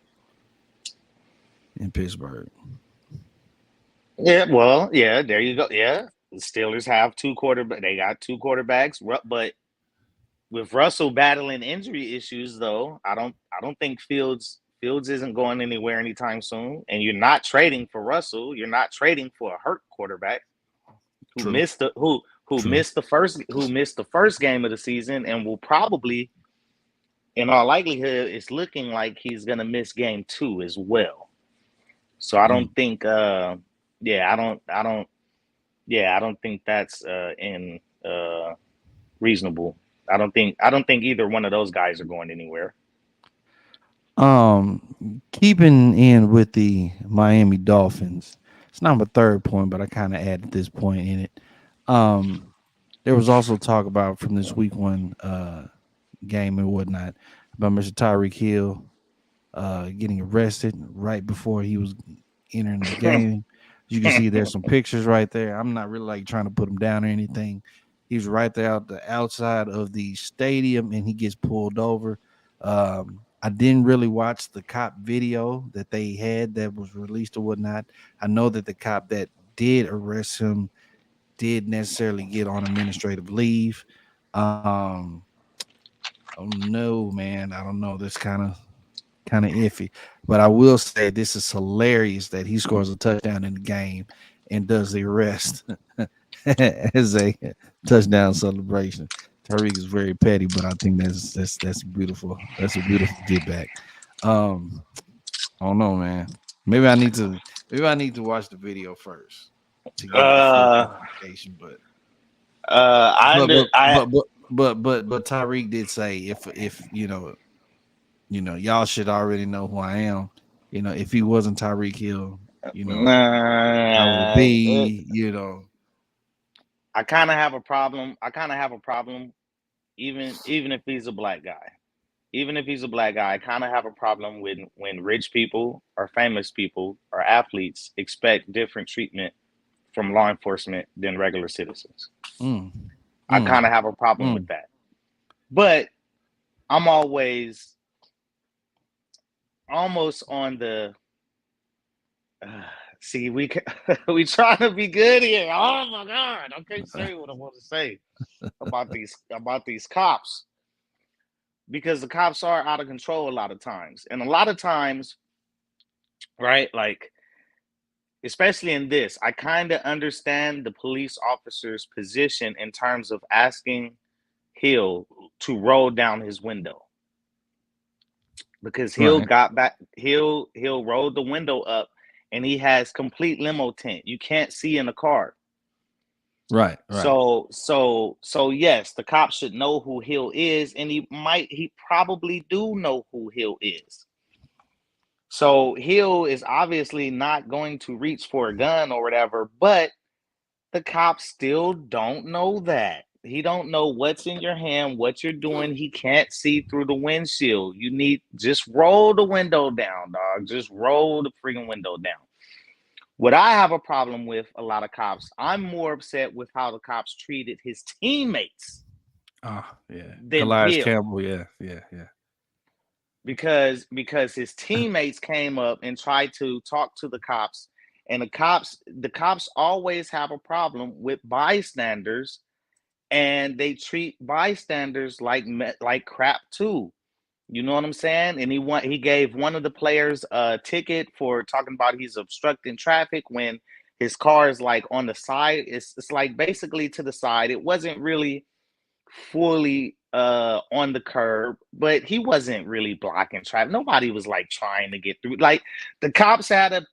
Speaker 3: in Pittsburgh.
Speaker 2: Yeah, well, yeah, there you go. Yeah, the Steelers have two quarterback. They got two quarterbacks, but with Russell battling injury issues, though, I don't think Fields isn't going anywhere anytime soon. And you're not trading for Russell. You're not trading for a hurt quarterback who
Speaker 3: True.
Speaker 2: missed the who
Speaker 3: True.
Speaker 2: missed the first game of the season and will probably, in all likelihood, it's looking like he's gonna miss game 2 as well. So I
Speaker 3: Mm.
Speaker 2: don't think yeah, I don't think that's in reasonable. I don't think either one of those guys are going anywhere.
Speaker 3: Keeping in with the Miami Dolphins, it's not my third point, but I kind of added this point in it. Um, there was also talk about from this week 1 game and whatnot about Mr. Tyreek Hill getting arrested right before he was entering the game. As you can see, there's some pictures right there. I'm not really like trying to put him down or anything. He's right there out the outside of the stadium, and he gets pulled over. I didn't really watch the cop video that they had that was released or whatnot. I know that the cop that did arrest him did necessarily get on administrative leave. Um, oh no, man, I don't know. This kind of iffy. But I will say this is hilarious that he scores a touchdown in the game and does the rest as a touchdown celebration. Tariq is very petty, but I think that's beautiful. That's a beautiful get back. Um, I don't know, man. Maybe I need to watch the video first to get the full
Speaker 2: uh,
Speaker 3: clarification. But
Speaker 2: I
Speaker 3: but
Speaker 2: under
Speaker 3: but
Speaker 2: I
Speaker 3: but but but Tyreek did say if y'all should already know who I am. If he wasn't Tyreek Hill, I would
Speaker 2: uh,
Speaker 3: be,
Speaker 2: I kind of have a problem. Even if he's a black guy. Even if he's a black guy, I kind of have a problem when rich people or famous people or athletes expect different treatment from law enforcement than regular citizens.
Speaker 3: mm,
Speaker 2: I kind
Speaker 3: mm,
Speaker 2: of have a problem with
Speaker 3: mm.
Speaker 2: that. But I'm always almost on the see we trying to be good here. Oh my god, I can't say what I want to say about these cops because the cops are out of control a lot of times, and a lot of times, right? Like especially in this, I kind of understand the police officer's position in terms of asking Hill to roll down his window. because Hill
Speaker 3: Right.
Speaker 2: got back. Hill rolled the window up, and he has complete limo tint. You can't see in the car.
Speaker 3: Right. Right.
Speaker 2: So yes, the cops should know who Hill is, and he probably do know who Hill is. So Hill is obviously not going to reach for a gun or whatever, but the cops still don't know that. He don't know what's in your hand, what you're doing. He can't see through the windshield. You need just roll the window down, dog. Just roll the freaking window down. What I have a problem with a lot of cops, I'm more upset with how the cops treated his teammates
Speaker 3: Ah, yeah.
Speaker 2: than
Speaker 3: Calais
Speaker 2: Hill.
Speaker 3: Campbell. Yeah. Yeah. Yeah.
Speaker 2: Because his teammates came up and tried to talk to the cops, and the cops always have a problem with bystanders, and they treat bystanders like crap too. You know what I'm saying? And he gave one of the players a ticket for talking about he's obstructing traffic when his car is like on the side. It's like basically to the side. It wasn't really fully on the curb, but he wasn't really blocking traffic. Nobody was like trying to get through. Like the cops had a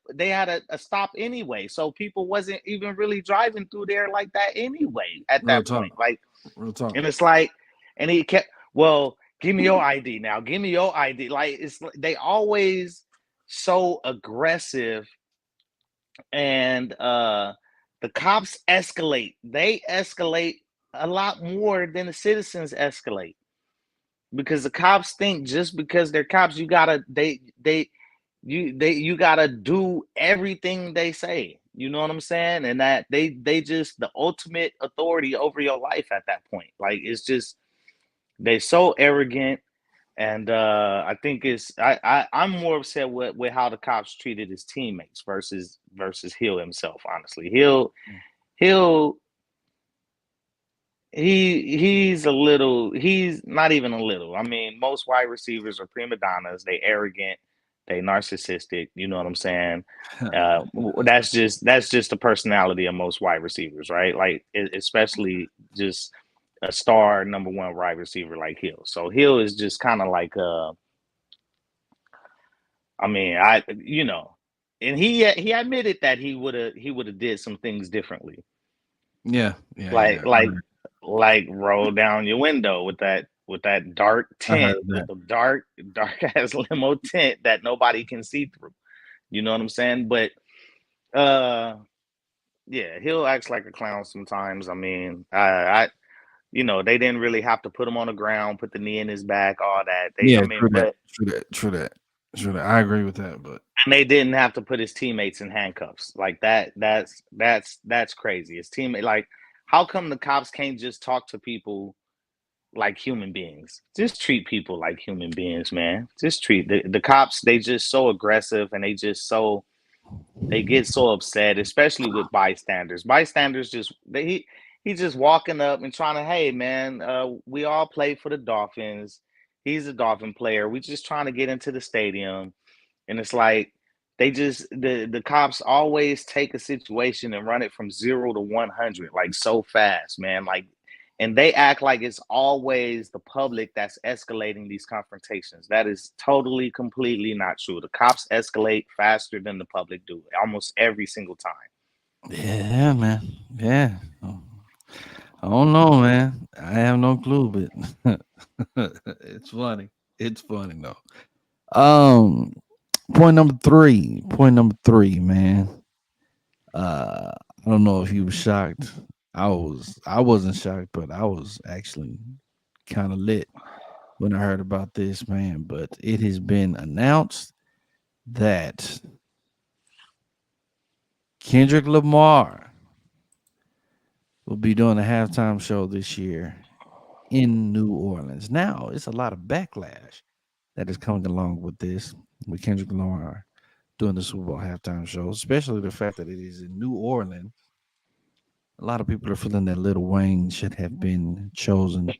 Speaker 2: stop anyway, so people wasn't even really driving through there like that anyway at
Speaker 3: Real
Speaker 2: that
Speaker 3: talk.
Speaker 2: point. Like,
Speaker 3: Real talk.
Speaker 2: and it's like, and he kept, well, give me your ID now. Give me your ID. Like they always so aggressive, and the cops escalate. They escalate a lot more than the citizens escalate, because the cops think just because they're cops, you gotta do everything they say. You know what I'm saying? And that they just the ultimate authority over your life at that point. Like it's just they so arrogant. And I think I'm more upset with how the cops treated his teammates versus Hill himself. Honestly, Hill he's not even a little. I mean, most wide receivers are prima donnas. They arrogant, they narcissistic. You know what I'm saying? That's just the personality of most wide receivers, right? Like especially just a star number one wide receiver like Hill. So Hill is just kind of like I mean, and he admitted that he would have did some things differently,
Speaker 3: Yeah. Yeah.
Speaker 2: like
Speaker 3: Yeah.
Speaker 2: like roll down your window with that dark
Speaker 3: I heard
Speaker 2: tint, with
Speaker 3: that.
Speaker 2: the dark ass limo tint that nobody can see through. You know what I'm saying? But uh, yeah, he'll act like a clown sometimes. I mean, they didn't really have to put him on the ground, put the knee in his back, all that.
Speaker 3: Yeah.
Speaker 2: I mean,
Speaker 3: True that.
Speaker 2: but
Speaker 3: True that. True that. True that. I agree with that. But
Speaker 2: and they didn't have to put his teammates in handcuffs like that. That's crazy. His teammate, like, how come the cops can't just talk to people like human beings? Just treat people like human beings, man. Just treat the cops. They just so aggressive, and they get so upset, especially with bystanders. Bystanders he's just walking up and trying to, hey man, we all play for the Dolphins. He's a Dolphin player. We just trying to get into the stadium. And it's like the cops always take a situation and run it from 0 to 100 like so fast, man. Like, and they act like it's always the public that's escalating these confrontations. That is totally, completely not true. The cops escalate faster than the public do almost every single time.
Speaker 3: yeah, man. Yeah. I don't know, man. I have no clue, but it's funny. It's funny though. Um, point number three. Point number three, man. I don't know if you were shocked. I wasn't shocked, but I was actually kind of lit when I heard about this, man. But it has been announced that Kendrick Lamar will be doing a halftime show this year in New Orleans. Now, it's a lot of backlash that is coming along with this, with Kendrick Lamar doing the Super Bowl halftime show, especially the fact that it is in New Orleans. A lot of people are feeling that Lil Wayne should have been chosen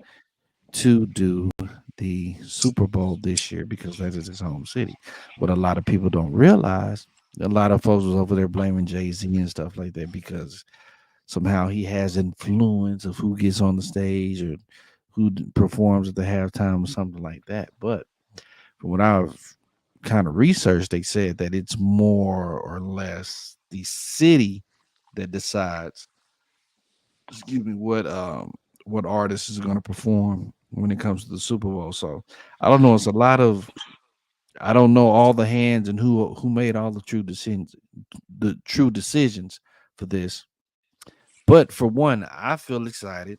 Speaker 3: to do the Super Bowl this year because that is his home city. What a lot of people don't realize, a lot of folks was over there blaming Jay-Z and stuff like that because somehow he has influence of who gets on the stage or who performs at the halftime or something like that. But From what I've kind of researched, they said that it's more or less the city that decides, excuse me, what artist is going to perform when it comes to the Super Bowl. So I don't know. It's a lot of, I don't know all the hands and who made all the true decisions for this. But for one, I feel excited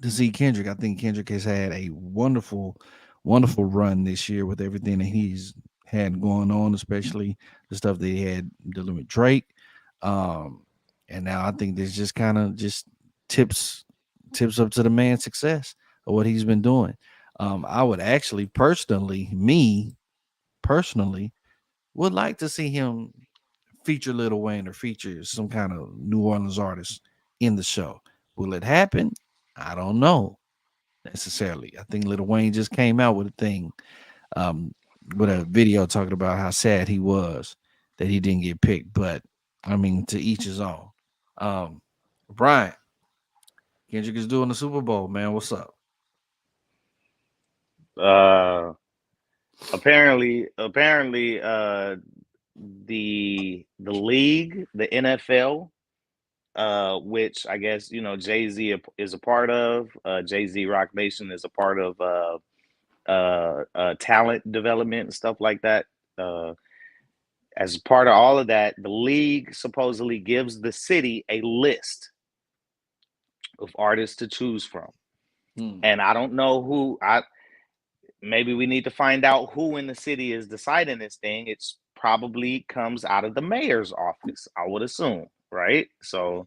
Speaker 3: to see Kendrick. I think Kendrick has had a wonderful run this year with everything that he's had going on, especially the stuff that he had dealing with Drake. Um, and now I think this just kind of just tips tips up to the man's success of what he's been doing. I would actually personally, would like to see him feature Lil Wayne or feature some kind of New Orleans artist in the show. Will it happen? I don't know necessarily. I think Lil Wayne just came out with a thing, um, with a video talking about how sad he was that he didn't get picked. But I mean, to each his own. Um, Brian, Kendrick is doing the Super Bowl, man. What's up?
Speaker 2: Uh, apparently, the league, the NFL, which I guess Jay Z is a part of. Jay Z Rock Nation is a part of talent development and stuff like that. Uh, as part of all of that, the league supposedly gives the city a list of artists to choose from, and I don't know who. Maybe we need to find out who in the city is deciding this thing. It's probably comes out of the mayor's office, I would assume, right? So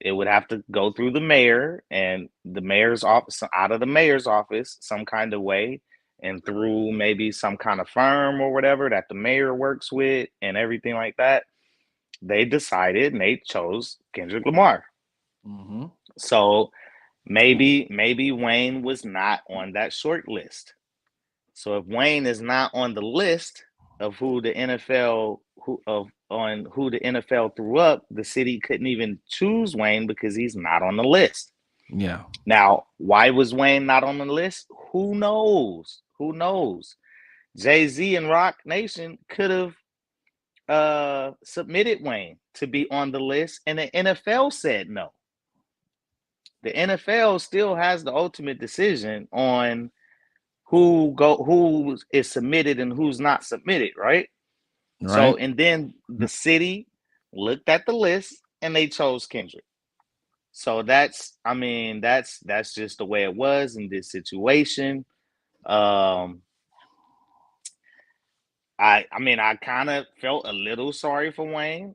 Speaker 2: it would have to go through the mayor and the mayor's office, out of the mayor's office, some kind of way, and through maybe some kind of firm or whatever that the mayor works with and everything like that. They decided and they chose Kendrick Lamar.
Speaker 3: Mm-hmm.
Speaker 2: So maybe Wayne was not on that short list. So if Wayne is not on the list of who the NFL who the NFL threw up, the city couldn't even choose Wayne because he's not on the list.
Speaker 3: Yeah.
Speaker 2: Now, why was Wayne not on the list? Who knows? Who knows? Jay-Z and Rock Nation could have submitted Wayne to be on the list, and the NFL said no. The NFL still has the ultimate decision on who is submitted and who's not submitted, right? So,
Speaker 3: Right.
Speaker 2: and then the city looked at the list and they chose Kendrick. So that's just the way it was in this situation. Um, I kind of felt a little sorry for Wayne,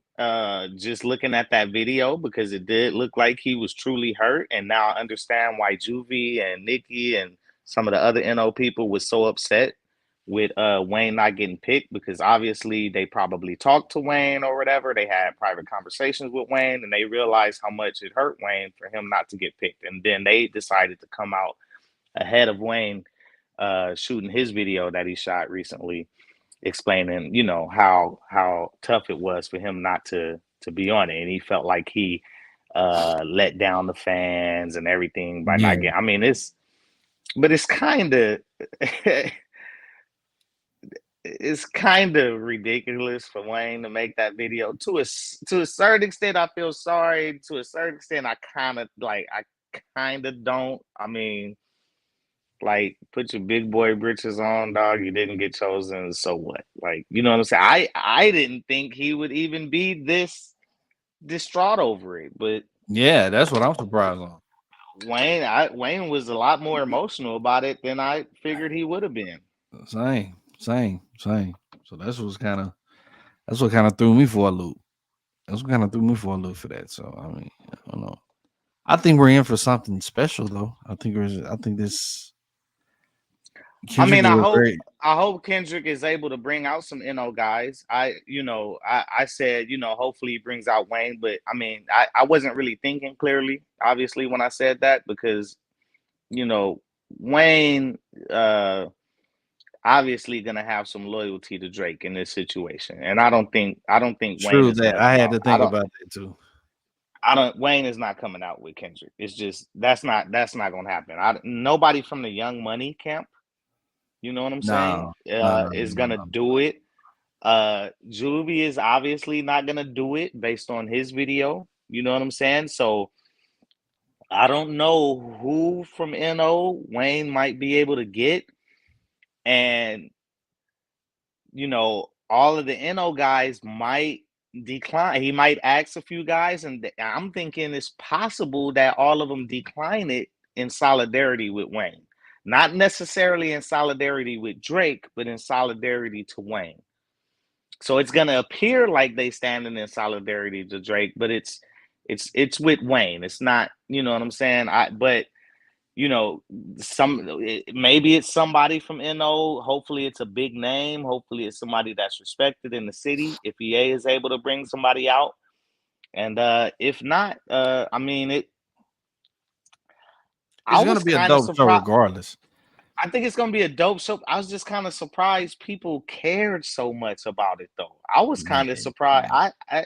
Speaker 2: just looking at that video because it did look like he was truly hurt, and now I understand why Juvie and Nikki and some of the other NO people was so upset with Wayne not getting picked because obviously they probably talked to Wayne or whatever. They had private conversations with Wayne, and they realized how much it hurt Wayne for him not to get picked, and then they decided to come out ahead of Wayne shooting his video that he shot recently explaining, how tough it was for him not to be on it, and he felt like he let down the fans and everything by
Speaker 3: Yeah.
Speaker 2: not getting. I mean, it's kind of it's kind of ridiculous for Wayne to make that video. To a certain extent, I feel sorry. To a certain extent, I kind of don't. I mean, like, put your big boy britches on, dog. You didn't get chosen, so what? Like, you know what I'm saying? I didn't think he would even be this distraught over it, but
Speaker 3: Yeah, that's what I'm surprised on.
Speaker 2: Wayne was a lot more emotional about it than I figured he would have been.
Speaker 3: Same. So that's what kind of threw me for a loop. That's what kind of threw me for a loop for that. So I mean, I don't know. I think we're in for something special though. I think this
Speaker 2: I
Speaker 3: Kendrick
Speaker 2: mean,
Speaker 3: is
Speaker 2: I
Speaker 3: a
Speaker 2: hope
Speaker 3: very
Speaker 2: I hope Kendrick is able to bring out some NO guys. I said, hopefully he brings out Wayne, but I mean, I wasn't really thinking clearly, obviously, when I said that because, you know, Wayne obviously gonna have some loyalty to Drake in this situation. And I don't think Wayne
Speaker 3: true
Speaker 2: is
Speaker 3: that
Speaker 2: gonna
Speaker 3: I
Speaker 2: come
Speaker 3: had
Speaker 2: out.
Speaker 3: to think about that too.
Speaker 2: I don't Wayne is not coming out with Kendrick. It's just that's not gonna happen. Nobody from the Young Money camp You know what I'm saying?
Speaker 3: No, no, no,
Speaker 2: Is
Speaker 3: no,
Speaker 2: gonna
Speaker 3: no.
Speaker 2: do it. Juvie is obviously not gonna do it based on his video. You know what I'm saying? So I don't know who from NO Wayne might be able to get, and all of the NO guys might decline. He might ask a few guys, and I'm thinking it's possible that all of them decline it in solidarity with Wayne. Not necessarily in solidarity with Drake, but in solidarity to Wayne. So it's gonna appear like they standing in solidarity to Drake, but it's with Wayne. It's not, you know what I'm saying? But you know, maybe it's somebody from NO. Hopefully, it's a big name. Hopefully, it's somebody that's respected in the city. If EA is able to bring somebody out, and if not, I mean it. I
Speaker 3: It's gonna
Speaker 2: was
Speaker 3: be a
Speaker 2: kind of
Speaker 3: dope show
Speaker 2: surprised.
Speaker 3: regardless.
Speaker 2: I think it's gonna be a dope show. I was just kind of surprised people cared so much about it, though. I was kind of
Speaker 3: Man,
Speaker 2: surprised.
Speaker 3: man.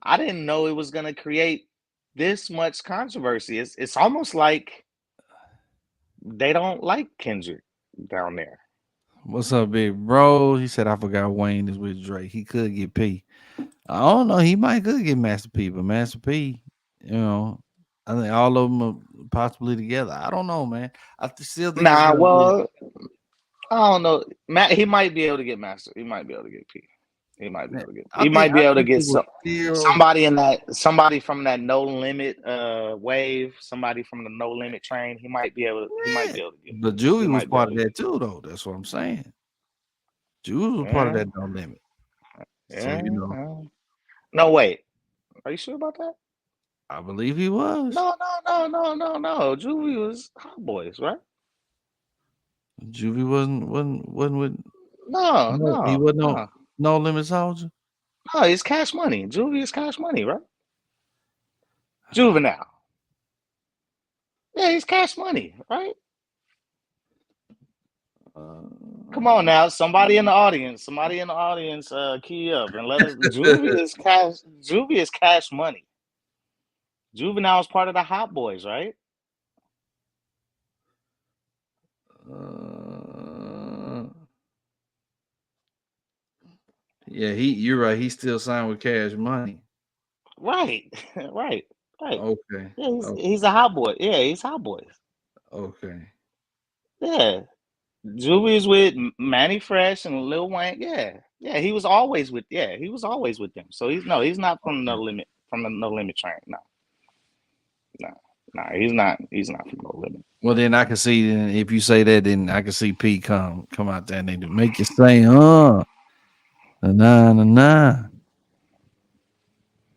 Speaker 2: I didn't know it was gonna create this much controversy. It's almost like they don't like Kendrick down there.
Speaker 3: What's up, big bro? He said I forgot Wayne is with Drake. He could get P. I don't know. He might could get Master P, but Master P, you know, I think all of them are possibly together. I don't know, man. Still think it's
Speaker 2: Nah,
Speaker 3: gonna be.
Speaker 2: well, I don't know. Matt, he might be able to get Master. He might be able to get P. He might be able to get. He might
Speaker 3: I
Speaker 2: be able to
Speaker 3: think
Speaker 2: get
Speaker 3: it was still.
Speaker 2: somebody from that no limit wave. Somebody from the no limit train. He might be able. He might
Speaker 3: Yeah.
Speaker 2: be able to get.
Speaker 3: But
Speaker 2: He
Speaker 3: Juvie was
Speaker 2: might be able
Speaker 3: part of
Speaker 2: to get.
Speaker 3: that too, though. That's what I'm saying. Juvie was part of
Speaker 2: Yeah,
Speaker 3: that no limit. So
Speaker 2: yeah.
Speaker 3: you know,
Speaker 2: No, wait. Are you sure about that?
Speaker 3: I believe he was.
Speaker 2: No. Juvie was Hot Boys, right?
Speaker 3: Juvie wasn't with
Speaker 2: No,
Speaker 3: no. He
Speaker 2: no,
Speaker 3: wasn't
Speaker 2: no,
Speaker 3: no limit soldier.
Speaker 2: no. It's Cash Money. Juvie is Cash Money, right? Juvenile. Yeah, he's Cash Money, right? Come on now, somebody in the audience, key up and let us. Juvie is Cash Money. Juvenile is part of the Hot Boys, right?
Speaker 3: Uh, yeah, you're right. He still signed with Cash Money.
Speaker 2: Right, right, right.
Speaker 3: Okay.
Speaker 2: Yeah,
Speaker 3: Okay.
Speaker 2: he's a Hot Boy. Yeah, he's Hot Boys.
Speaker 3: Okay.
Speaker 2: Yeah, Juvie is with Manny Fresh and Lil Wayne. Yeah, yeah, he was always with. Yeah, he was always with them. So he's not from
Speaker 3: Okay.
Speaker 2: No Limit No Limit train. No, no, no. He's not from No Limit.
Speaker 3: Well, then I can see. Then if you say that, then I can see P come out there and they do make you say, nah, nah, nah.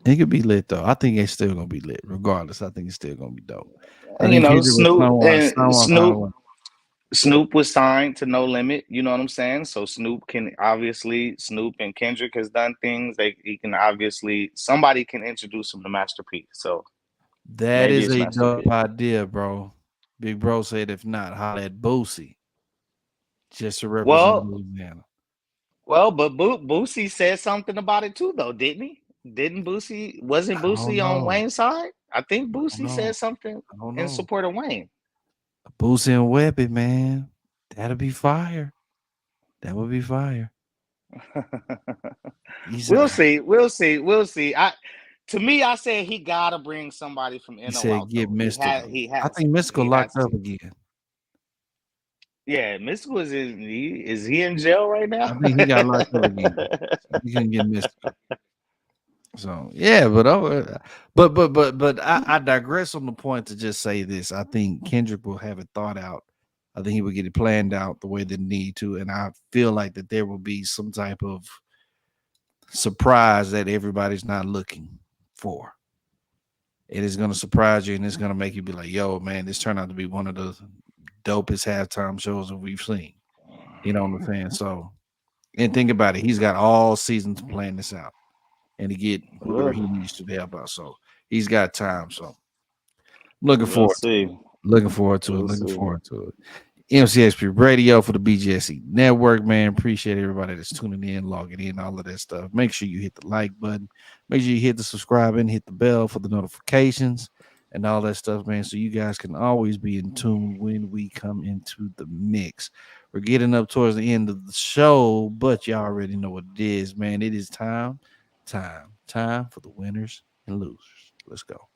Speaker 3: It could be lit though. I think it's still gonna be lit, regardless. I think it's still gonna be dope. I
Speaker 2: And,
Speaker 3: think Kendrick was
Speaker 2: Snoop and
Speaker 3: someone find a way.
Speaker 2: Snoop was signed to No Limit. You know what I'm saying? So Snoop and Kendrick has done things. He can obviously somebody can introduce him to Master P. So
Speaker 3: That
Speaker 2: maybe
Speaker 3: is
Speaker 2: it's
Speaker 3: a
Speaker 2: Master
Speaker 3: dope
Speaker 2: P.
Speaker 3: idea, bro. Big bro said if not, holla at Boosie just to represent
Speaker 2: Well,
Speaker 3: Louisiana.
Speaker 2: but Boosie said something about it too, though, didn't he? Didn't Boosie? Wasn't
Speaker 3: I don't
Speaker 2: Boosie on
Speaker 3: know.
Speaker 2: Wayne's side? I think
Speaker 3: I don't
Speaker 2: Boosie
Speaker 3: know.
Speaker 2: said something
Speaker 3: I don't
Speaker 2: in
Speaker 3: know.
Speaker 2: support of Wayne.
Speaker 3: Boosie and Webbie, man. That'll be fire. That would be fire. He
Speaker 2: We'll
Speaker 3: said,
Speaker 2: see. We'll see. We'll see. To me, I said he gotta bring somebody from
Speaker 3: he
Speaker 2: NO
Speaker 3: said
Speaker 2: out
Speaker 3: get
Speaker 2: though. He
Speaker 3: mystical. I
Speaker 2: has
Speaker 3: think
Speaker 2: to.
Speaker 3: mystical
Speaker 2: He
Speaker 3: locked
Speaker 2: has
Speaker 3: up
Speaker 2: to.
Speaker 3: again.
Speaker 2: Yeah, Mystical is he in jail right now?
Speaker 3: I think he got locked up again. So we can get mystical. So yeah, but I digress on the point to just say this. I think Kendrick will have it thought out. I think he will get it planned out the way they need to, and I feel like that there will be some type of surprise that everybody's not looking for. It is going to surprise you, and it's going to make you be like, "Yo, man, this turned out to be one of the dopest halftime shows that we've seen." You know what I'm saying? So, and think about it, he's got all season to plan this out and to get whoever he needs to help out. So he's got time. So looking
Speaker 2: We'll
Speaker 3: forward to it.
Speaker 2: see.
Speaker 3: Looking forward to it.
Speaker 2: We'll
Speaker 3: Looking
Speaker 2: see.
Speaker 3: forward to it. MCXP Radio for the BGSE Network, man. Appreciate everybody that's tuning in, logging in, all of that stuff. Make sure you hit the like button. Make sure you hit the subscribe and hit the bell for the notifications and all that stuff, man. So you guys can always be in tune when we come into the mix. We're getting up towards the end of the show, but y'all already know what it is, man. It is time for the winners and losers. Let's go.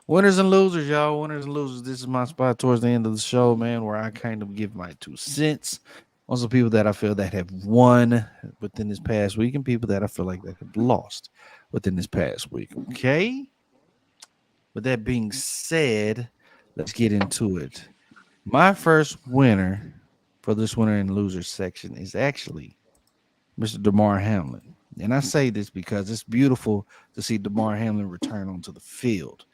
Speaker 3: Winners and losers, y'all. Winners and losers. This is my spot towards the end of the show, man, where I kind of give my 2 cents on some people that I feel that have won within this past week and people that I feel like that have lost within this past week. Okay. With that being said, let's get into it. My first winner for this winner and loser section is actually Mr. Damar Hamlin. And I say this because it's beautiful to see Damar Hamlin return onto the field.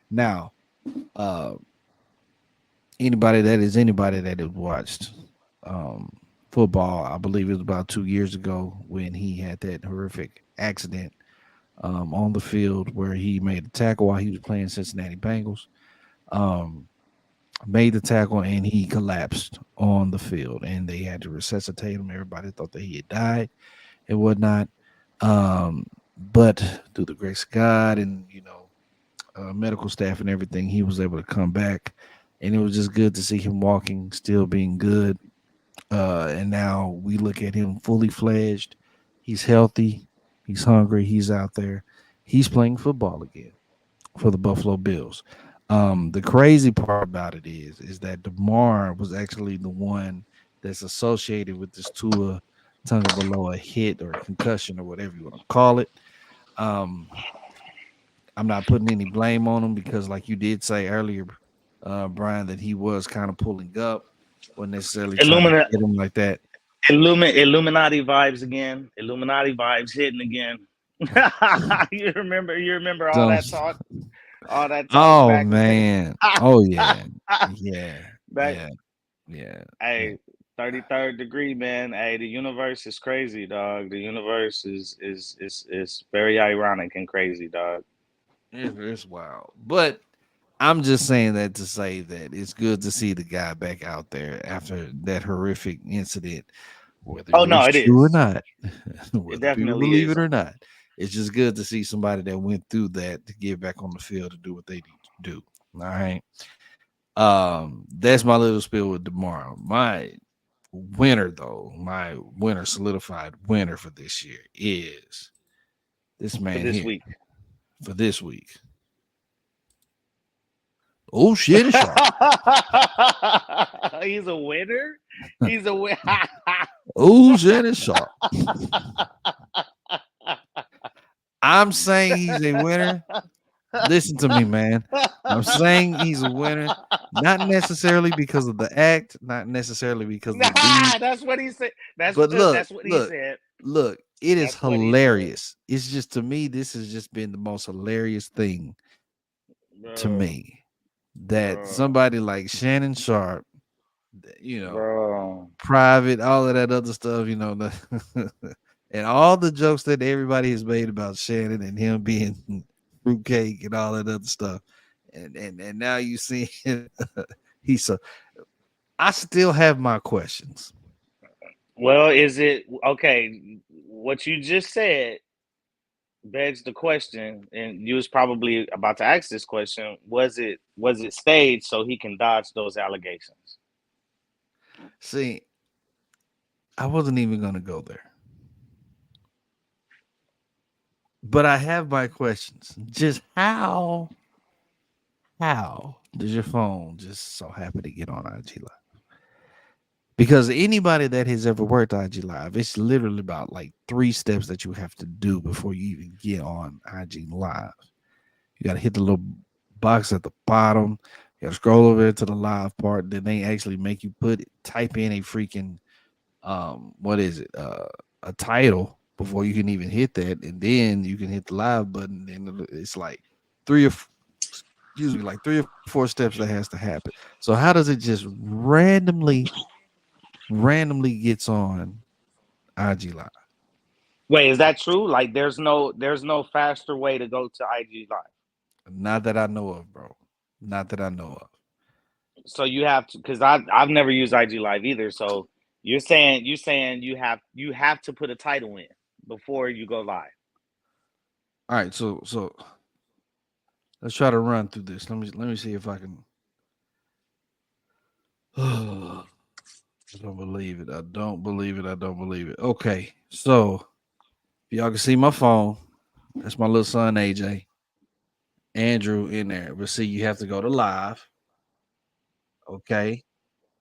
Speaker 3: Now, anybody that has watched football, I believe it was about 2 years ago when he had that horrific accident on the field where he made a tackle while he was playing Cincinnati Bengals. Made the tackle and he collapsed on the field and they had to resuscitate him. Everybody thought that he had died and whatnot. But through the grace of God and, medical staff and everything, he was able to come back. And it was just good to see him walking, still being good. And now we look at him fully fledged. He's healthy. He's hungry. He's out there. He's playing football again for the Buffalo Bills. The crazy part about it is that Damar was actually the one that's associated with this Tua Tagovailoa hit or concussion or whatever you want to call it. I'm not putting any blame on him because, like you did say earlier, Brian, that he was kind of pulling up, wasn't necessarily trying to hit him like that.
Speaker 2: Illuminati vibes again. Illuminati vibes hitting again. You remember all that talk? All that talk.
Speaker 3: Oh man. Oh yeah. Yeah.
Speaker 2: Hey, 33rd degree, man. Hey, the universe is crazy, dog. The universe is very ironic and crazy, dog.
Speaker 3: It's wild. But I'm just saying that to say that it's good to see the guy back out there after that horrific incident. Whether
Speaker 2: it
Speaker 3: true
Speaker 2: is
Speaker 3: or not,
Speaker 2: it definitely
Speaker 3: believe
Speaker 2: is.
Speaker 3: it or not, it's just good to see somebody that went through that to get back on the field to do what they need to do. All right. That's my little spiel with Damar. My winner, though, my solidified winner for this year is this man
Speaker 2: for this
Speaker 3: here.
Speaker 2: week.
Speaker 3: For this week. Oh shit, it's sharp.
Speaker 2: He's a winner. He's a winner.
Speaker 3: Oh shit, it's sharp. I'm saying he's a winner. Listen to me, man. I'm saying he's a winner, not necessarily because of the act, not necessarily because of the beat.
Speaker 2: That's what he said. That's what he said.
Speaker 3: Look, it is hilarious. It's just, to me, this has just been the most hilarious thing to me. That somebody like Shannon Sharp, private, all of that other stuff, and all the jokes that everybody has made about Shannon and him being fruitcake and all that other stuff, and now you see I still have my questions.
Speaker 2: Well, is it okay? What you just said begs the question, and you was probably about to ask this question: was it staged so he can dodge those allegations?
Speaker 3: See, I wasn't even going to go there, but I have my questions. Just how does your phone just so happen to get on IG Live? Because anybody that has ever worked IG Live, it's literally about like 3 steps that you have to do before you even get on IG Live. You got to hit the little box at the bottom. You got to scroll over to the live part. Then they actually make you type in a freaking, a title before you can even hit that. And then you can hit the live button. And it's like 3 or 4 steps that has to happen. So how does it just randomly gets on IG Live?
Speaker 2: Wait, is that true? Like there's no faster way to go to IG Live?
Speaker 3: Not that I know of, bro. Not that I know of.
Speaker 2: So you have to, because I've never used IG Live either. So you're saying you have to put a title in. before you go live.
Speaker 3: All right, so let's try to run through this. Let me see if I can. I don't believe it. I don't believe it. I don't believe it. Okay, so if y'all can see my phone. That's my little son AJ. Andrew in there. But see, you have to go to live. Okay.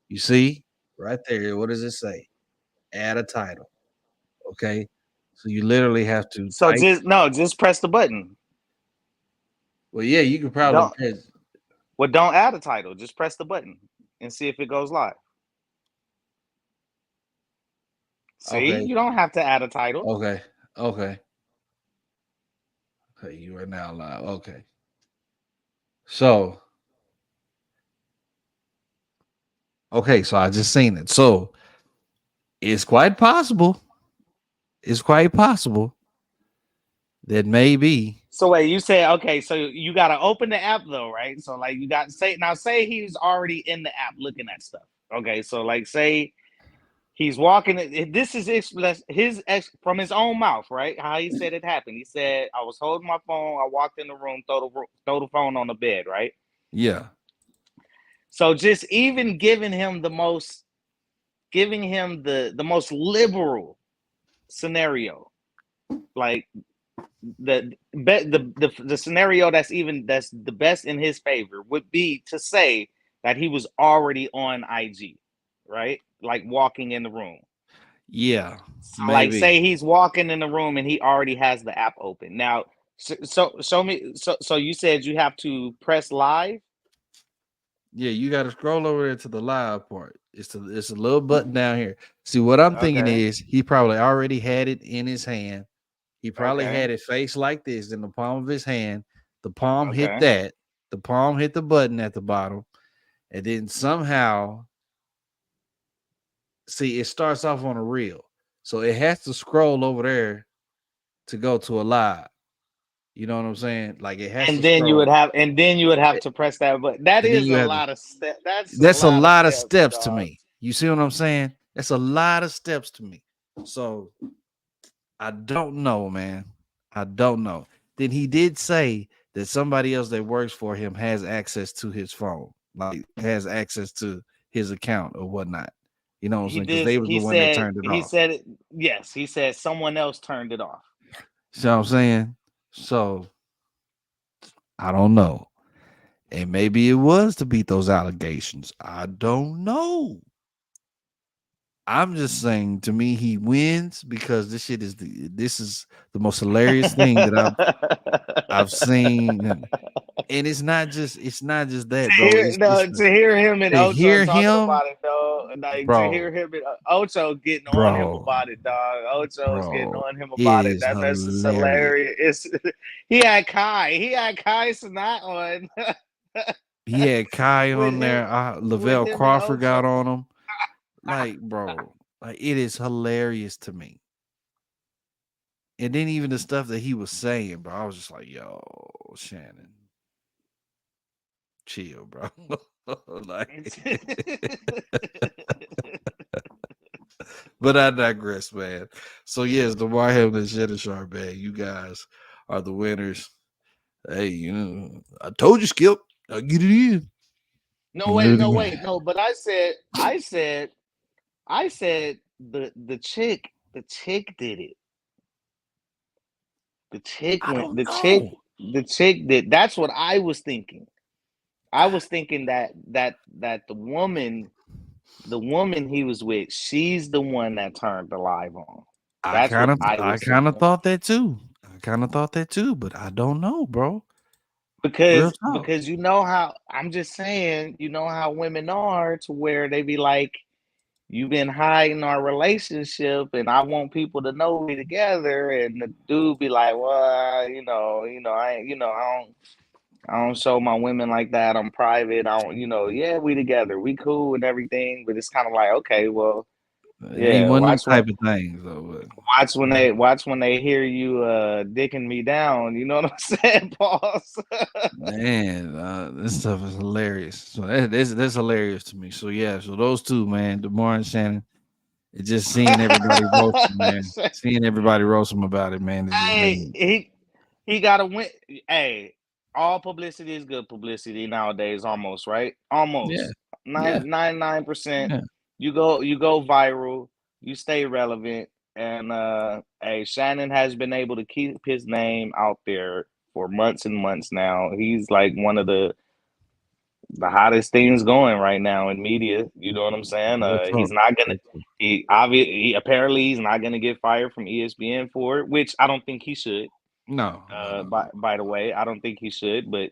Speaker 3: You see right there. What does it say? Add a title. Okay. So you literally have to
Speaker 2: So
Speaker 3: type.
Speaker 2: just press the button.
Speaker 3: Well, yeah, you could probably
Speaker 2: Don't
Speaker 3: press.
Speaker 2: don't add a title. Just press the button and see if it goes live. See,
Speaker 3: Okay.
Speaker 2: you don't have to add a title.
Speaker 3: Okay. Okay. Okay. You are now live. Okay. So, okay. So I just seen it. So it's quite possible. It's quite possible that maybe.
Speaker 2: So wait, you say okay, so you gotta open the app though, right? So like you got to say he's already in the app looking at stuff. Okay, so like say he's walking. This is from his own mouth, right? How he said it happened. He said, "I was holding my phone. I walked in the room, throw the phone on the bed." Right.
Speaker 3: Yeah.
Speaker 2: So just even giving him the most liberal scenario, like the scenario that's the best in his favor would be to say that he was already on IG, right? Like walking in the room.
Speaker 3: Yeah.
Speaker 2: So like
Speaker 3: Maybe.
Speaker 2: say he's walking in the room and he already has the app open. Now so show me so you said you have to press live.
Speaker 3: Yeah, you got to scroll over there to the live part. It's a little button down here. See, what I'm thinking
Speaker 2: Okay.
Speaker 3: is he probably already had it in his hand. He probably
Speaker 2: Okay.
Speaker 3: had it faced like this in the palm of his hand. The palm hit
Speaker 2: Okay.
Speaker 3: that. The palm hit the button at the bottom, and then somehow, see, it starts off on a reel, so it has to scroll over there to go to a live. You know what I'm saying? Like it has to
Speaker 2: And then you would
Speaker 3: scroll,
Speaker 2: have to press that button. That
Speaker 3: and then
Speaker 2: is
Speaker 3: you
Speaker 2: a
Speaker 3: have to.
Speaker 2: lot of steps. That's a
Speaker 3: That's a
Speaker 2: lot of
Speaker 3: lot of
Speaker 2: steps,
Speaker 3: steps to
Speaker 2: dog.
Speaker 3: me. You see what I'm saying? That's a lot of steps to me. So I don't know, man. I don't know. Then he did say that somebody else that works for him has access to his phone, like has access to his account or whatnot. You know what I'm
Speaker 2: He
Speaker 3: saying? Because
Speaker 2: did.
Speaker 3: they was the one that turned it
Speaker 2: He
Speaker 3: off.
Speaker 2: said it. Yes, he said someone else turned it off.
Speaker 3: See what I'm saying? So I don't know. And maybe it was to beat those allegations. I don't know. I'm just saying, to me, he wins because this is the most hilarious thing that I've seen, and it's not just that, bro. It's
Speaker 2: To hear him and
Speaker 3: to
Speaker 2: Ocho
Speaker 3: hear
Speaker 2: talking
Speaker 3: him,
Speaker 2: about it, though, like to hear
Speaker 3: bro,
Speaker 2: him and Ocho getting on him
Speaker 3: bro,
Speaker 2: about it, dog. Ocho is getting
Speaker 3: bro.
Speaker 2: on him
Speaker 3: It
Speaker 2: about it.
Speaker 3: is
Speaker 2: That's just
Speaker 3: hilarious.
Speaker 2: hilarious. He had Kai Sinat on
Speaker 3: He had Kai
Speaker 2: with
Speaker 3: on
Speaker 2: him
Speaker 3: there. Lavelle
Speaker 2: and
Speaker 3: Crawford
Speaker 2: Ocho.
Speaker 3: got on him. Like, bro, like it is hilarious to me. And then even the stuff that he was saying, bro, I was just like, yo, Shannon, chill, bro. Like, but I digress, man. So yes, the Hamlin and Shannon Sharp, man. You guys are the winners. Hey, I told you, Skip. I'll get it in.
Speaker 2: No, wait, no. But I said the chick did it. The chick
Speaker 3: I
Speaker 2: went.
Speaker 3: don't know.
Speaker 2: The chick did. That's what I was thinking. I was thinking that the woman he was with, she's the one that turned the live on. That's what I
Speaker 3: I
Speaker 2: was
Speaker 3: kind of
Speaker 2: thinking.
Speaker 3: thought that too. But I don't know, bro. Real talk.
Speaker 2: Because you know how I'm just saying, you know how women are to where they be like, you've been hiding our relationship and I want people to know we together, and the dude be like, well, I don't show my women like that. I'm private. I don't, yeah, we together. We cool and everything. But it's kind of like, okay, well,
Speaker 3: It ain't
Speaker 2: yeah,
Speaker 3: one of them type of things, though.
Speaker 2: watch when they hear you dicking me down. You know what I'm saying, boss?
Speaker 3: Man, this stuff is hilarious. So that's hilarious to me. So yeah, so those two, man, DeMar and Shannon, It's just seeing everybody roast him, man. Seeing everybody roast him about it, man. It just
Speaker 2: Hey,
Speaker 3: made
Speaker 2: he got to win. Hey, all publicity is good publicity nowadays. Almost right.
Speaker 3: yeah,
Speaker 2: Almost
Speaker 3: yeah,
Speaker 2: 99%.
Speaker 3: yeah.
Speaker 2: You go viral. You stay relevant. And hey, Shannon has been able to keep his name out there for months and months now. He's like one of the hottest things going right now in media. You know what I'm saying?
Speaker 3: Real talk.
Speaker 2: He's not gonna.
Speaker 3: Real talk.
Speaker 2: He apparently he's not gonna get fired from ESPN for it, which I don't think he should.
Speaker 3: No, no, no, no.
Speaker 2: By the way, I don't think he should, but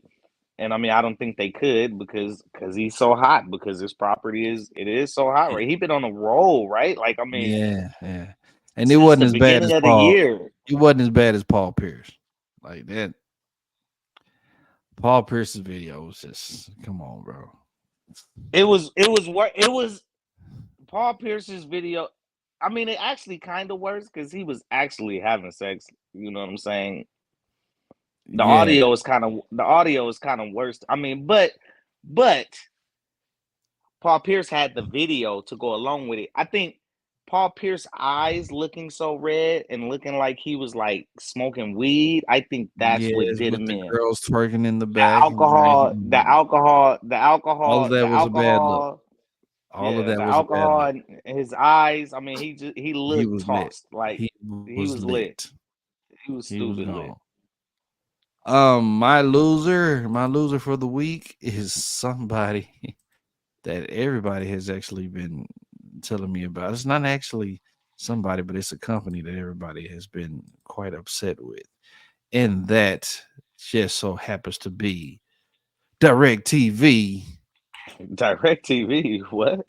Speaker 2: and I mean I don't think they could because he's so hot because his property is so hot, right? He been on a roll, right? Like I mean,
Speaker 3: Yeah, yeah. And it
Speaker 2: since
Speaker 3: wasn't
Speaker 2: the
Speaker 3: as bad
Speaker 2: beginning
Speaker 3: as
Speaker 2: of the
Speaker 3: Paul.
Speaker 2: year.
Speaker 3: It wasn't as bad as Paul Pierce. Like that. Paul Pierce's video was just come on, bro.
Speaker 2: It was Paul Pierce's video. I mean, it actually kind of works because he was actually having sex. You know what I'm saying? The
Speaker 3: Yeah,
Speaker 2: audio is kind of worse. I mean, but Paul Pierce had the video to go along with it. I think Paul Pierce's eyes looking so red and looking like he was like smoking weed. I think that's what
Speaker 3: yes,
Speaker 2: did
Speaker 3: with
Speaker 2: him
Speaker 3: the
Speaker 2: in.
Speaker 3: girls twerking in the
Speaker 2: The
Speaker 3: back and
Speaker 2: alcohol, the
Speaker 3: drinking.
Speaker 2: alcohol, the
Speaker 3: All of
Speaker 2: alcohol,
Speaker 3: that
Speaker 2: the
Speaker 3: was a bad look.
Speaker 2: alcohol.
Speaker 3: All of
Speaker 2: Yeah,
Speaker 3: that
Speaker 2: the
Speaker 3: was a bad
Speaker 2: alcohol
Speaker 3: look.
Speaker 2: in his eyes. I mean, he
Speaker 3: He
Speaker 2: looked
Speaker 3: was lit.
Speaker 2: tossed. Like
Speaker 3: He
Speaker 2: he
Speaker 3: was
Speaker 2: was lit.
Speaker 3: lit.
Speaker 2: He was
Speaker 3: He was
Speaker 2: stupid lit.
Speaker 3: gone. My loser for the week is somebody that everybody has actually been telling me about. It's not actually somebody, but it's a company that everybody has been quite upset with. And that just so happens to be DirecTV.
Speaker 2: Direct TV. What?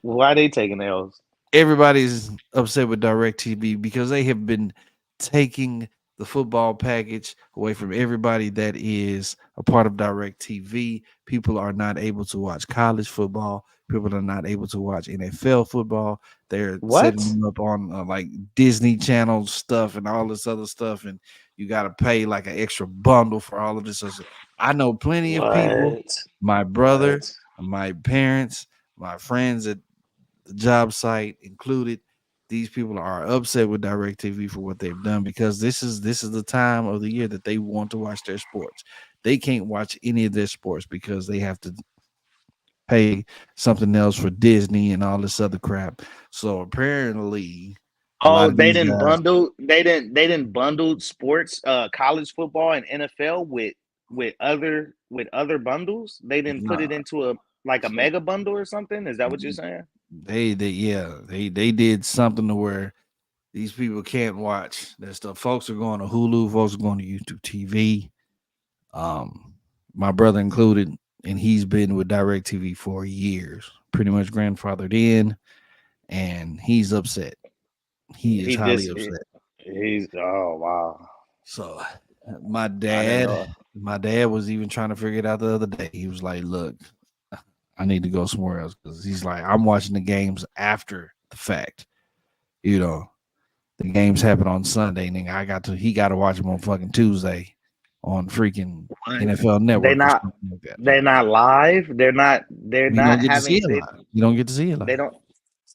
Speaker 2: Why are they taking L's?
Speaker 3: Everybody's upset with DirecTV because they have been taking the football package away from everybody that is a part of DirecTV. People are not able to watch college football. People are not able to watch NFL football. They're setting
Speaker 2: What?
Speaker 3: them up on like Disney Channel stuff and all this other stuff, and you got to pay like an extra bundle for all of this. I know plenty of people,
Speaker 2: What?
Speaker 3: my brother,
Speaker 2: What?
Speaker 3: my parents, my friends at the job site included. These people are upset with DirecTV for what they've done because this is the time of the year that they want to watch their sports. They can't watch any of their sports because they have to pay something else for Disney and all this other crap. So apparently, a lot
Speaker 2: Oh,
Speaker 3: of these guys,
Speaker 2: they didn't bundle sports, college football and NFL with other bundles. They didn't put it
Speaker 3: nah,
Speaker 2: into a like a mega bundle or something. Is that what you're saying?
Speaker 3: they did something to where these people can't watch that stuff. Folks are going to Hulu, folks are going to YouTube TV. My brother included, and he's been with DirecTV for years, pretty much grandfathered in, and he's upset. He is
Speaker 2: He
Speaker 3: highly
Speaker 2: just
Speaker 3: upset.
Speaker 2: he's oh wow.
Speaker 3: So my
Speaker 2: I didn't
Speaker 3: dad,
Speaker 2: know.
Speaker 3: my dad was even trying to figure it out the other day. He was like, "Look, I need to go somewhere else," because he's like, "I'm watching the games after the fact. You know, the games happen on Sunday, and then he got to watch them on fucking Tuesday on freaking
Speaker 2: What?
Speaker 3: NFL
Speaker 2: They
Speaker 3: Network or
Speaker 2: not
Speaker 3: something like that."
Speaker 2: they're not live. They're
Speaker 3: You don't
Speaker 2: not
Speaker 3: get to see
Speaker 2: having
Speaker 3: it live. You don't get to see it
Speaker 2: they
Speaker 3: live.
Speaker 2: don't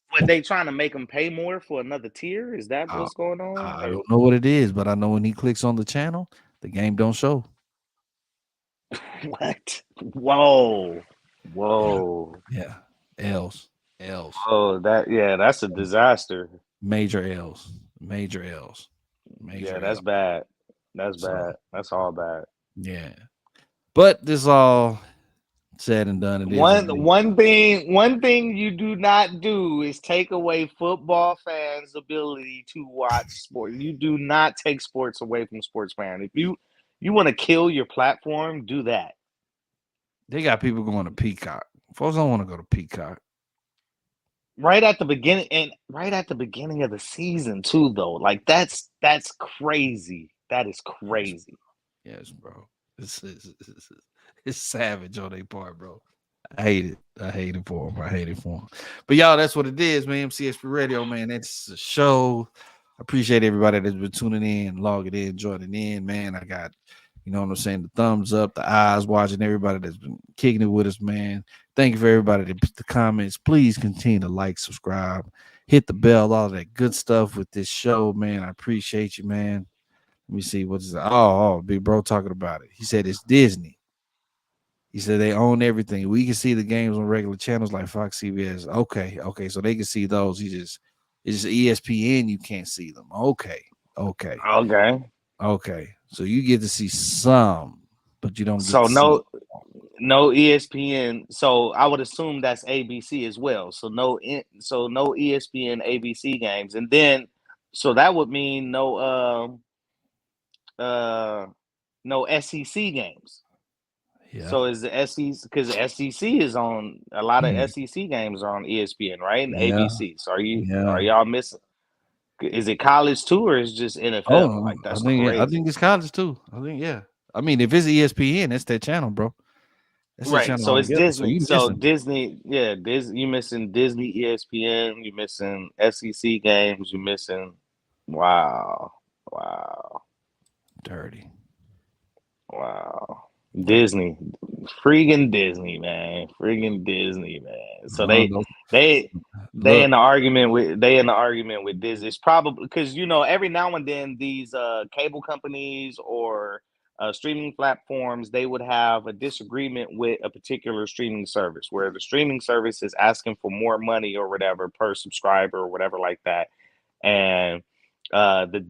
Speaker 2: what they trying to make them pay more for another tier? Is that
Speaker 3: I,
Speaker 2: what's going on?
Speaker 3: I
Speaker 2: Or
Speaker 3: don't know what it is, but I know when he clicks on the channel, the game don't show.
Speaker 2: what? Whoa.
Speaker 3: Yeah,
Speaker 2: Whoa.
Speaker 3: yeah. L's, L's,
Speaker 2: Oh, that's a disaster.
Speaker 3: major L's, major L's,
Speaker 2: Yeah,
Speaker 3: major
Speaker 2: that's
Speaker 3: L.
Speaker 2: bad. That's
Speaker 3: So
Speaker 2: bad. That's all bad.
Speaker 3: yeah, but this all said and done. It is what
Speaker 2: One
Speaker 3: it is.
Speaker 2: one thing you do not do is take away football fans' ability to watch sports. You do not take sports away from sports fans. If you want to kill your platform, do that.
Speaker 3: They got people going to Peacock. Folks don't want to go to Peacock.
Speaker 2: Right at the beginning of the season too, though. Like that's crazy. That is
Speaker 3: Yes,
Speaker 2: crazy.
Speaker 3: yes, bro. It's savage on their part, bro. I hate it. I hate it for them. I hate it for them. But y'all, that's what it is, man. MCXPRadio, man. That's the show. I appreciate everybody that's been tuning in, logging in, joining in, man. I got, you know what I'm saying, the thumbs up, the eyes watching, everybody that's been kicking it with us, man. Thank you for everybody that put the comments. Please continue to like, subscribe, hit the bell, all that good stuff with this show, man. I appreciate you, man. Let me see what is it. Big bro talking about it. He said it's Disney. He said they own everything. We can see the games on regular channels like Fox, CBS. Okay, so they can see those. It's just ESPN. You can't see them. Okay. So you get to see some, but you don't get
Speaker 2: So
Speaker 3: to see.
Speaker 2: no ESPN. So I would assume that's ABC as well. So no ESPN ABC games, and then so that would mean no SEC games.
Speaker 3: Yeah.
Speaker 2: So is the SEC, because the SEC is on, a lot of
Speaker 3: Hmm.
Speaker 2: SEC games are on ESPN, right? And
Speaker 3: Yeah.
Speaker 2: ABC. So are
Speaker 3: Yeah.
Speaker 2: y'all missing? Is it college too, or is it just NFL?
Speaker 3: Oh,
Speaker 2: Like
Speaker 3: I
Speaker 2: that's
Speaker 3: think I
Speaker 2: crazy.
Speaker 3: think it's college too. I think I mean, if it's ESPN, that's their channel, bro. That's their
Speaker 2: Right.
Speaker 3: channel
Speaker 2: So it's
Speaker 3: altogether. So
Speaker 2: Disney.
Speaker 3: you
Speaker 2: So
Speaker 3: missing
Speaker 2: Disney, yeah, Disney. You missing Disney, ESPN. You missing SEC games. You missing. Wow. Wow.
Speaker 3: dirty.
Speaker 2: Wow. Disney, friggin' Disney, man, friggin' Disney, man. So
Speaker 3: No, no,
Speaker 2: they
Speaker 3: look.
Speaker 2: they in the argument with Disney. It's probably because every now and then these cable companies or streaming platforms, they would have a disagreement with a particular streaming service where the streaming service is asking for more money or whatever per subscriber or whatever like that, and the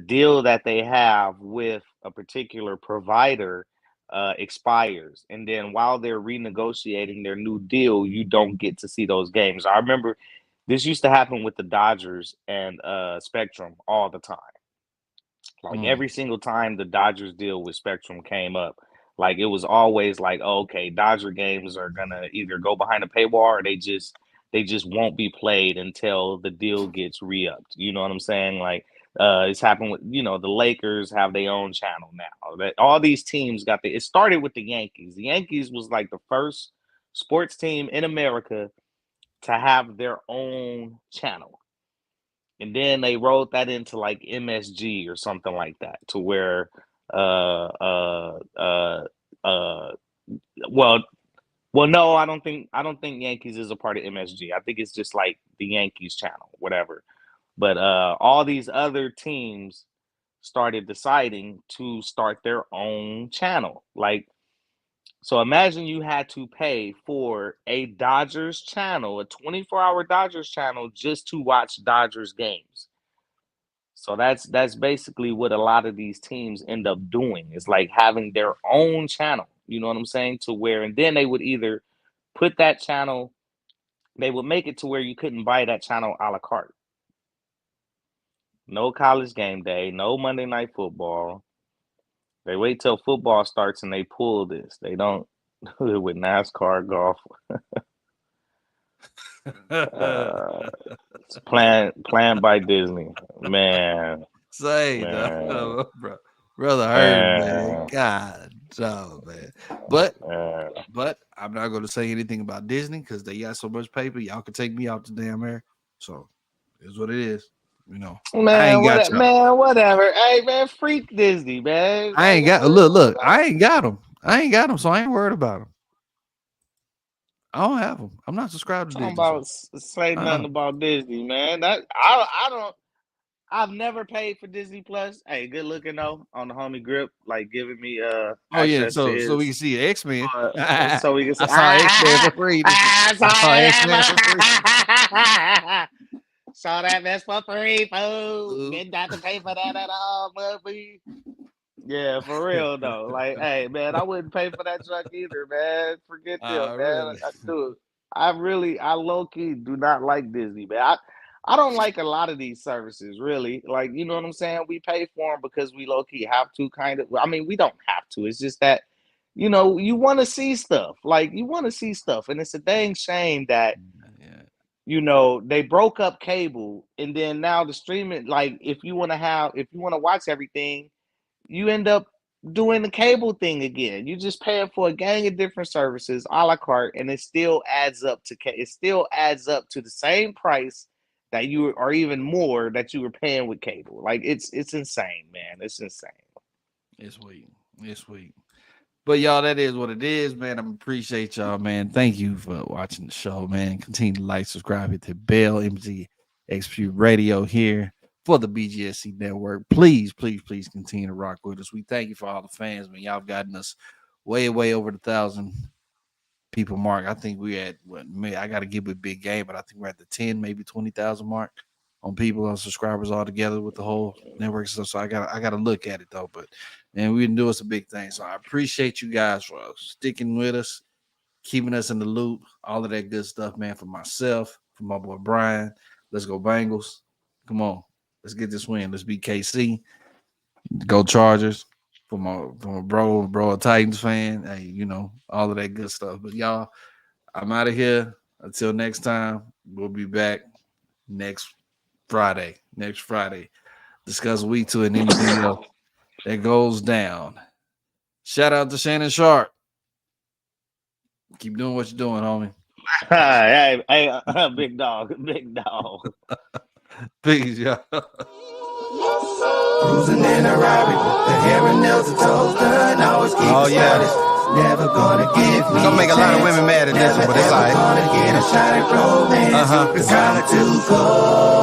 Speaker 2: deal that they have with a particular provider expires, and then while they're renegotiating their new deal, you don't get to see those games. I remember this used to happen with the Dodgers and Spectrum all the time. Like
Speaker 3: Mm.
Speaker 2: every single time the Dodgers deal with Spectrum came up, like it was always like, oh, okay, Dodger games are gonna either go behind a paywall or they just won't be played until the deal gets re-upped. You know what I'm saying? Like it's happened with the Lakers have their own channel now. That all these teams got it started with the Yankees. The Yankees was like the first sports team in America to have their own channel. And then they wrote that into like MSG or something like that, to where, uh, uh, uh, uh, well, no, I don't think Yankees is a part of MSG. I think it's just like the Yankees channel, whatever. But all these other teams started deciding to start their own channel. Like, so imagine you had to pay for a Dodgers channel, a 24-hour Dodgers channel, just to watch Dodgers games. So that's basically what a lot of these teams end up doing. It's like having their own channel. You know what I'm saying? To where, and then they would either put that channel, they would make it to where you couldn't buy that channel a la carte. No college game day, no Monday night football. They wait till football starts and they pull this. They don't do it with NASCAR, golf. Uh, it's planned by Disney. Man,
Speaker 3: Say,
Speaker 2: man,
Speaker 3: bro, brother heard, man.
Speaker 2: man,
Speaker 3: God, oh, man. But
Speaker 2: man.
Speaker 3: I'm not going to say anything about Disney because they got so much paper. Y'all can take me out the damn air. So it's what it is. I
Speaker 2: Man,
Speaker 3: ain't got y'all.
Speaker 2: whatever. Hey, man, freak Disney, man.
Speaker 3: I
Speaker 2: Like,
Speaker 3: ain't got.
Speaker 2: for real,
Speaker 3: Look. I
Speaker 2: man.
Speaker 3: ain't got them. So I ain't worried about them. I don't have them. I'm not subscribed to
Speaker 2: Talking
Speaker 3: Disney. So
Speaker 2: about say nothing about Disney, man. That I don't. I've never paid for Disney Plus. Hey, good looking though on the homie grip, like giving me
Speaker 3: oh yeah.
Speaker 2: access to
Speaker 3: So we can
Speaker 2: his.
Speaker 3: see X Men.
Speaker 2: So we can
Speaker 3: I
Speaker 2: say,
Speaker 3: saw X Men for free. I saw X Men for free.
Speaker 2: saw that mess for free, fool.
Speaker 3: Ooh.
Speaker 2: Didn't have to pay for that at all, movie. Yeah, for real though. Like, hey, man, I wouldn't pay for that truck either, man. Forget them, man.
Speaker 3: Really?
Speaker 2: I low key do not like Disney, man. I don't like a lot of these services, really. Like, you know what I'm saying? We pay for them because we low key have to, kind of. I mean, we don't have to. It's just that, you want to see stuff. Like, you want to see stuff, and it's a dang shame that
Speaker 3: Yeah.
Speaker 2: they broke up cable, and then now the streaming. Like, if you want to watch everything, you end up doing the cable thing again. You just paying for a gang of different services a la carte, and it still adds up to the same price that you or even more that you were paying with cable. Like it's insane, man. It's insane.
Speaker 3: It's weak. It's weak. But y'all, that is what it is, man. I appreciate y'all, man. Thank you for watching the show, man. Continue to like, subscribe, hit the bell. MCXPRadio here for the BGSE Network. Please, please, please continue to rock with us. We thank you for all the fans, man. Y'all have gotten us way, way over the 1,000 people mark. I think we're at I got to give it a big game, but I think we're at the 10, maybe 20,000 mark on people on subscribers all together with the whole network stuff. So I got to look at it though. But man, we can do us a big thing. So I appreciate you guys for sticking with us, keeping us in the loop, all of that good stuff, man. For myself, for my boy Brian, let's go Bengals. Come on, let's get this win. Let's beat KC. Go Chargers. For my bro, a Titans fan. Hey, you know, all of that good stuff. But y'all, I'm out of here. Until next time, we'll be back next Friday. Discuss week 2 and anything else that goes down. Shout out to Shannon Sharp. Keep doing what you're doing, homie.
Speaker 2: Hey, big dog.
Speaker 3: Peace, y'all.
Speaker 1: Cruising in a Rari with the hair and nails and toes done. Always keep never gonna give me.
Speaker 4: Gonna make a lot of women mad at this one, but it's all right.
Speaker 1: Gonna get a shot at romance. It's kinda too cold.